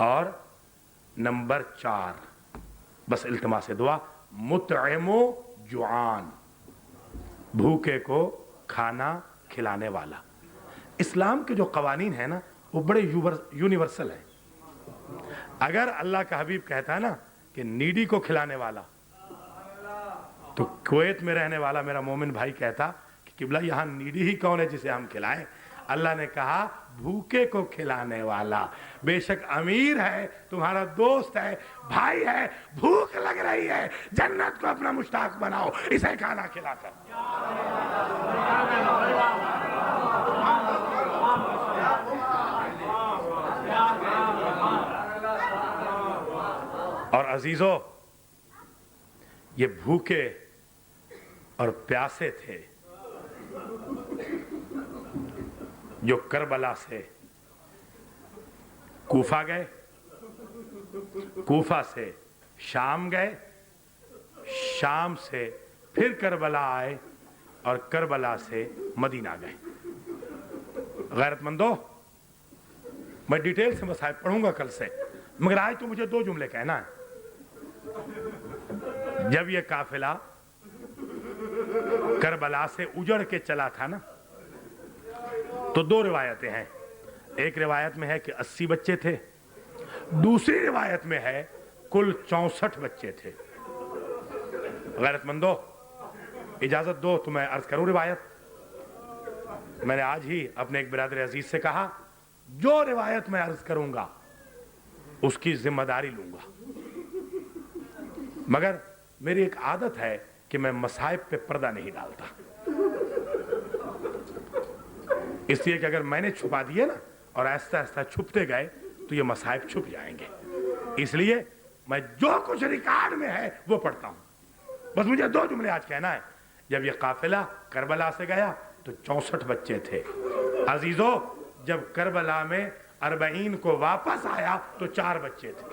اور نمبر 4، بس التماس دعا، مطعم و جوعان، بھوکے کو کھانا کھلانے والا۔ اسلام کے جو قوانین ہیں نا وہ بڑے یونیورسل ہیں۔ اگر اللہ کا حبیب کہتا ہے نا کہ نیڈی کو کھلانے والا، تو کویت میں رہنے والا میرا مومن بھائی کہتا کہ قبلہ یہاں نیڈی ہی کون ہے جسے ہم کھلائیں؟ اللہ نے کہا بھوکے کو کھلانے والا، بے شک امیر ہے، تمہارا دوست ہے، بھائی ہے، بھوک لگ رہی ہے، جنت کو اپنا مشتاق بناؤ اسے کھانا کھلا کر۔ اور عزیزو، یہ بھوکے اور پیاسے تھے جو کربلا سے کوفہ گئے، کوفہ سے شام گئے، شام سے پھر کربلا آئے اور کربلا سے مدینہ گئے۔ غیرت مندو، میں ڈیٹیل سے مصائب پڑھوں گا کل سے، مگر آج تو مجھے 2 جملے کہنا ہے۔ جب یہ قافلہ کربلا سے اجڑ کے چلا تھا نا تو 2 روایتیں ہیں، ایک روایت میں ہے کہ 80 بچے تھے، دوسری روایت میں ہے کل 64 بچے تھے۔ غیرت مندو اجازت دو تو میں عرض کروں روایت۔ میں نے آج ہی اپنے ایک برادر عزیز سے کہا جو روایت میں عرض کروں گا اس کی ذمہ داری لوں گا، مگر میری ایک عادت ہے کہ میں مصائب پہ پردہ نہیں ڈالتا، اس لیے کہ اگر میں نے چھپا دیے نا اور آہستہ آہستہ چھپتے گئے تو یہ مصائب چھپ جائیں گے، اس لیے میں جو کچھ ریکارڈ میں ہے وہ پڑھتا ہوں۔ بس مجھے 2 جملے آج کہنا ہے۔ جب یہ قافلہ کربلا سے گیا تو 64 بچے تھے۔ عزیزو، جب کربلا میں 40 کو واپس آیا تو 4 بچے تھے۔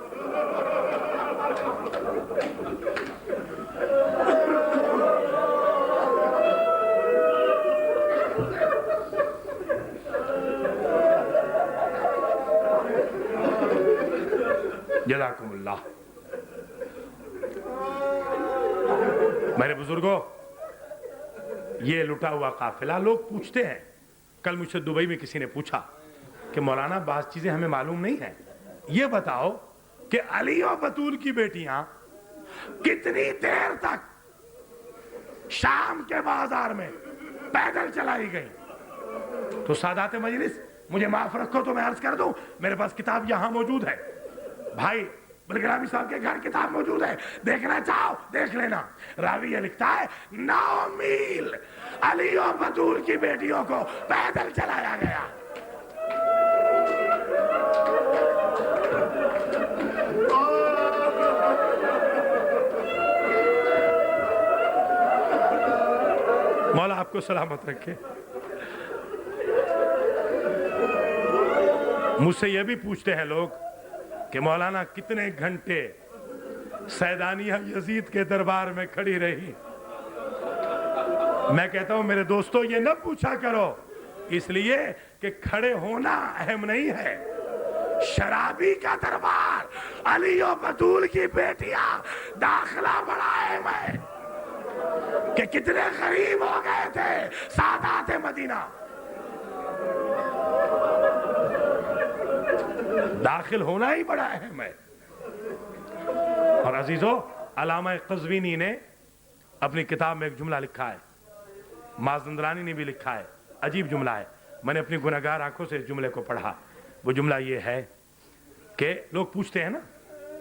جزاکم اللہ۔ میرے بزرگوں، یہ لٹا ہوا قافلہ، لوگ پوچھتے ہیں کل مجھ سے دبئی میں کسی نے پوچھا کہ مولانا بعض چیزیں ہمیں معلوم نہیں ہیں، یہ بتاؤ کہ علی و بطول کی بیٹیاں کتنی دیر تک شام کے بازار میں پیدل چلائی گئیں؟ تو سادات مجلس مجھے معاف رکھو تو میں عرض کر دوں، میرے پاس کتاب یہاں موجود ہے، بھائی بلگرامی صاحب کے گھر کتاب موجود ہے، دیکھنا چاہو دیکھ لینا۔ راوی یہ لکھتا ہے 9 میل علی و بطول کی بیٹیوں کو پیدل چلایا گیا۔ مولا آپ کو سلامت رکھے۔ مجھ سے یہ بھی پوچھتے ہیں لوگ کہ مولانا کتنے گھنٹے سیدانیہ یزید کے دربار میں کھڑی رہی؟ میں کہتا ہوں میرے دوستو یہ نہ پوچھا کرو، اس لیے کہ کھڑے ہونا اہم نہیں ہے، شرابی کا دربار، علی و بطول کی بیٹیاں، داخلہ بڑا اہم ہے کہ کتنے غریب ہو گئے تھے سادات مدینہ۔ داخل ہونا ہی بڑا اہم ہے۔ اور عزیزو، علامہ قزوینی نے اپنی کتاب میں ایک جملہ لکھا ہے، مازندرانی نے بھی لکھا ہے، عجیب جملہ ہے، میں نے اپنی گنہگار آنکھوں سے اس جملے کو پڑھا۔ وہ جملہ یہ ہے کہ لوگ پوچھتے ہیں نا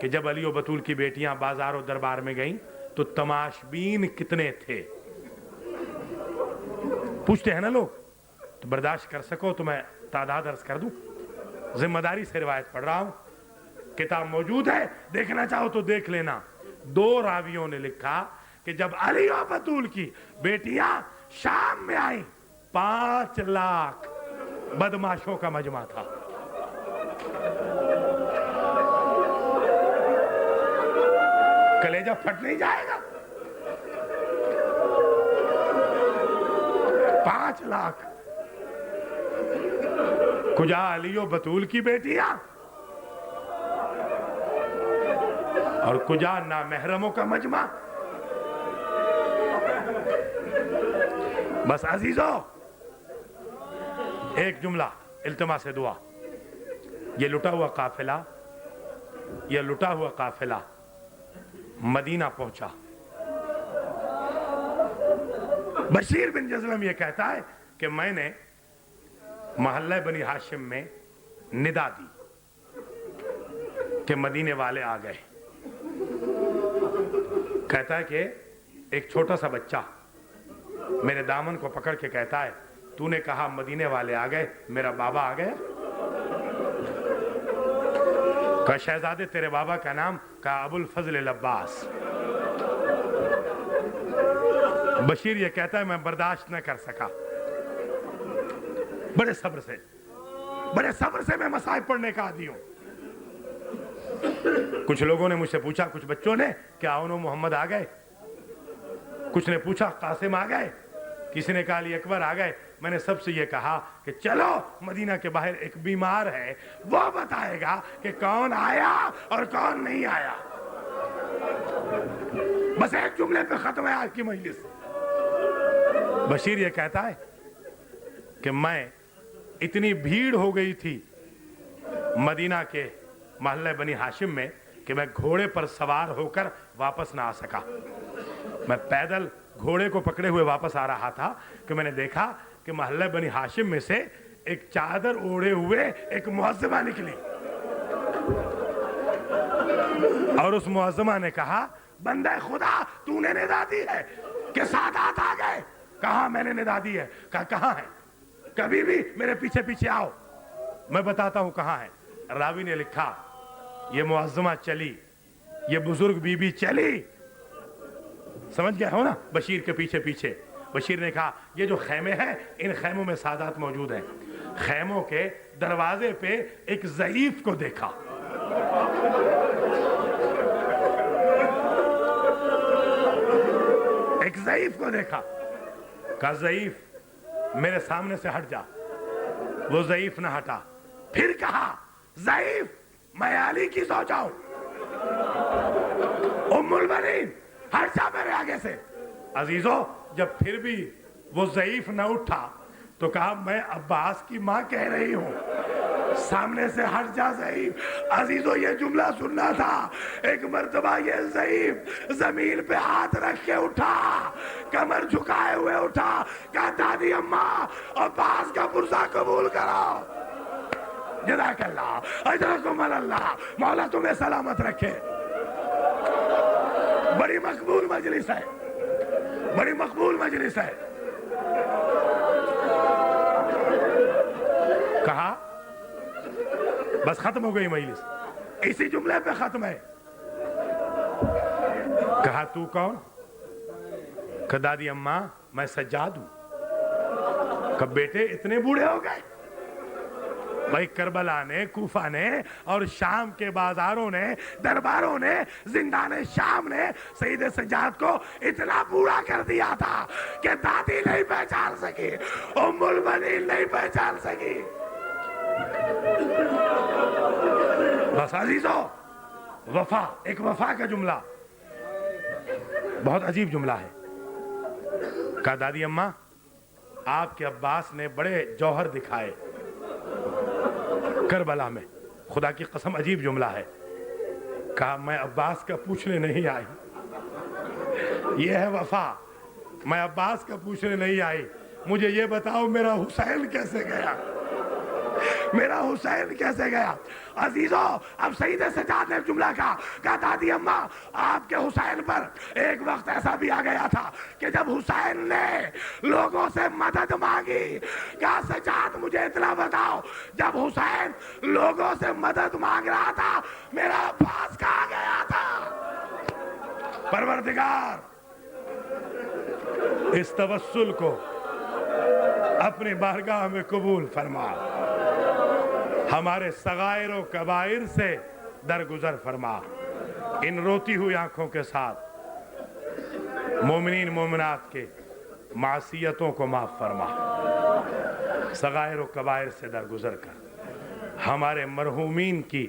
کہ جب علی و بطول کی بیٹیاں بازار و دربار میں گئیں تو تماشبین کتنے تھے؟ پوچھتے ہیں نا لوگ، تو برداشت کر سکو تو میں تعداد عرض کر دوں، ذمہ داری سے روایت پڑھ رہا ہوں، کتاب موجود ہے، دیکھنا چاہو تو دیکھ لینا۔ 2 راویوں نے لکھا کہ جب علی و بطول کی بیٹیاں شام میں آئیں 5 لاکھ بدماشوں کا مجمع تھا۔ کلیجہ پھٹ نہیں جائے گا؟ 5 لاکھ کجا علی و بطول کی بیٹیاں اور کجا نامحرموں کا مجمع۔ بس عزیزو ایک جملہ التماس دعا، یہ لٹا ہوا قافلہ مدینہ پہنچا۔ بشیر بن جزلم یہ کہتا ہے کہ میں نے محلہ بنی ہاشم میں ندا دی کہ مدینے والے آ گئے۔ کہتا ہے کہ ایک چھوٹا سا بچہ میرے دامن کو پکڑ کے کہتا ہے تو نے کہا مدینے والے آ گئے، میرا بابا آ گیا؟ کہا شہزادے تیرے بابا کا نام؟ کہا ابو الفضل العباس۔ بشیر یہ کہتا ہے میں برداشت نہ کر سکا، بڑے صبر سے میں مصائب پڑھنے کا عادی ہوں۔ کچھ لوگوں نے مجھ سے پوچھا، کچھ بچوں نے، کیا اونو محمد آ گئے؟ کچھ نے پوچھا قاسم آ گئے، کسی نے کہا علی اکبر آ گئے۔ میں نے سب سے یہ کہا کہ چلو مدینہ کے باہر ایک بیمار ہے، وہ بتائے گا کہ کون آیا اور کون نہیں آیا۔ بس ایک جملے پہ ختم ہے آج کی مجلس۔ بشیر یہ کہتا ہے کہ میں اتنی بھیڑ ہو گئی تھی مدینہ کے محلہ بنی ہاشم میں کہ میں گھوڑے پر سوار ہو کر واپس نہ آ سکا۔ میں پیدل گھوڑے کو پکڑے ہوئے واپس آ رہا تھا کہ میں نے دیکھا کہ محلہ بنی ہاشم میں سے ایک چادر اوڑھے ہوئے ایک معظمہ نکلی، اور اس معظمہ نے کہا بندہ خدا تو نے ندا دی ہے کہ سادات آ گئے؟ کہاں میں نے ندا دی ہے؟ کہاں ہے؟ کبھی بھی میرے پیچھے پیچھے آؤ، میں بتاتا ہوں کہاں ہے۔ راوی نے لکھا یہ معظمہ چلی، یہ بزرگ بی بی چلی، سمجھ گئے ہو نا، بشیر کے پیچھے پیچھے۔ بشیر نے کہا یہ جو خیمے ہیں ان خیموں میں سادات موجود ہیں۔ خیموں کے دروازے پہ ایک ضعیف کو دیکھا، ایک ضعیف کو دیکھا، کہا ضعیف میرے سامنے سے ہٹ جا۔ وہ ضعیف نہ ہٹا، پھر کہا ضعیف میں علی کی سوچا ہوں، ام البنین ہٹ جا میرے آگے سے۔ عزیزو جب پھر بھی وہ ضعیف نہ اٹھا تو کہا میں عباس کی ماں کہہ رہی ہوں. سامنے سے ہٹ جا ضعیف. عزیزو یہ جملہ سننا تھا. ایک مرتبہ یہ ضعیف زمین پہ ہاتھ رکھ کے اٹھا, کمر جھکائے ہوئے اٹھا, کہا دادی اماں عباس کا پرزہ قبول کرو. جزاک اللہ اجرکم اللہ, مولا تمہیں سلامت رکھے. بڑی مقبول مجلس ہے, بڑی مقبول مجلس ہے. کہا بس ختم ہو گئی مجلس, اسی جملے پہ ختم ہے. کہا تو کون؟ کہ دادی اماں میں سجاد ہوں. کہ بیٹے اتنے بوڑھے ہو گئے؟ بھائی کربلا نے, کوفہ نے اور شام کے بازاروں نے, درباروں نے, زندان شام نے سید سجاد کو اتنا بوڑھا کر دیا تھا کہ دادی نہیں پہچان سکی, ام المنین نہیں پہچان سکی. بس عزیزو, وفا, ایک وفا کا جملہ, بہت عجیب جملہ ہے. کہا دادی اماں آپ کے عباس نے بڑے جوہر دکھائے کربلا میں, خدا کی قسم عجیب جملہ ہے. کہا میں عباس کا پوچھنے نہیں آئی. یہ ہے وفا. میں عباس کا پوچھنے نہیں آئی, مجھے یہ بتاؤ میرا حسین کیسے گیا, میرا حسین کیسے گیا. عزیزو اب سید سجاد نے جملہ کہا دادی اماں آپ کے حسین پر ایک وقت ایسا بھی آ گیا تھا کہ جب حسین نے لوگوں سے مدد مانگی, کہا سجاد مجھے اطلاع بتاؤ جب حسین لوگوں سے مدد مانگ رہا تھا میرا عباس کہاں گیا تھا. پروردگار اس توسل کو اپنی بارگاہ میں قبول فرما, ہمارے صغائر و کبائر سے درگزر فرما. ان روتی ہوئی آنکھوں کے ساتھ مومنین مومنات کے معصیتوں کو معاف فرما. صغائر و کبائر سے درگزر کر ہمارے مرحومین کی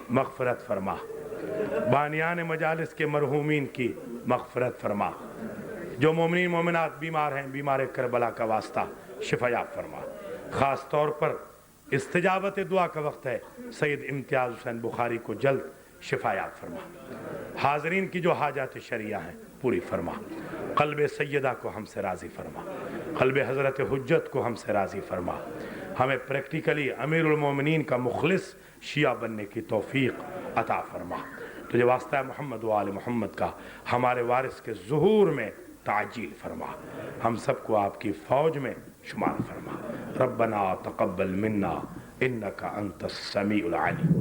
مغفرت فرما, بانیان مجالس کے مرحومین کی مغفرت فرما. جو مومنین مومنات بیمار ہیں, بیمار کربلا کا واسطہ شفا یاب فرما. خاص طور پر استجابت دعا کا وقت ہے, سید امتیاز حسین بخاری کو جلد شفا یاب فرما. حاضرین کی جو حاجات شرعیہ ہیں پوری فرما. قلب سیدہ کو ہم سے راضی فرما, قلب حضرت حجت کو ہم سے راضی فرما. ہمیں پریکٹیکلی امیر المومنین کا مخلص شیعہ بننے کی توفیق عطا فرما. تجھے واسطہ محمد و آل محمد کا ہمارے وارث کے ظہور میں تعجیل فرما. ہم سب کو آپ کی فوج میں شمار فرما. ربنا تقبل منا انک انت السمیع العلیم.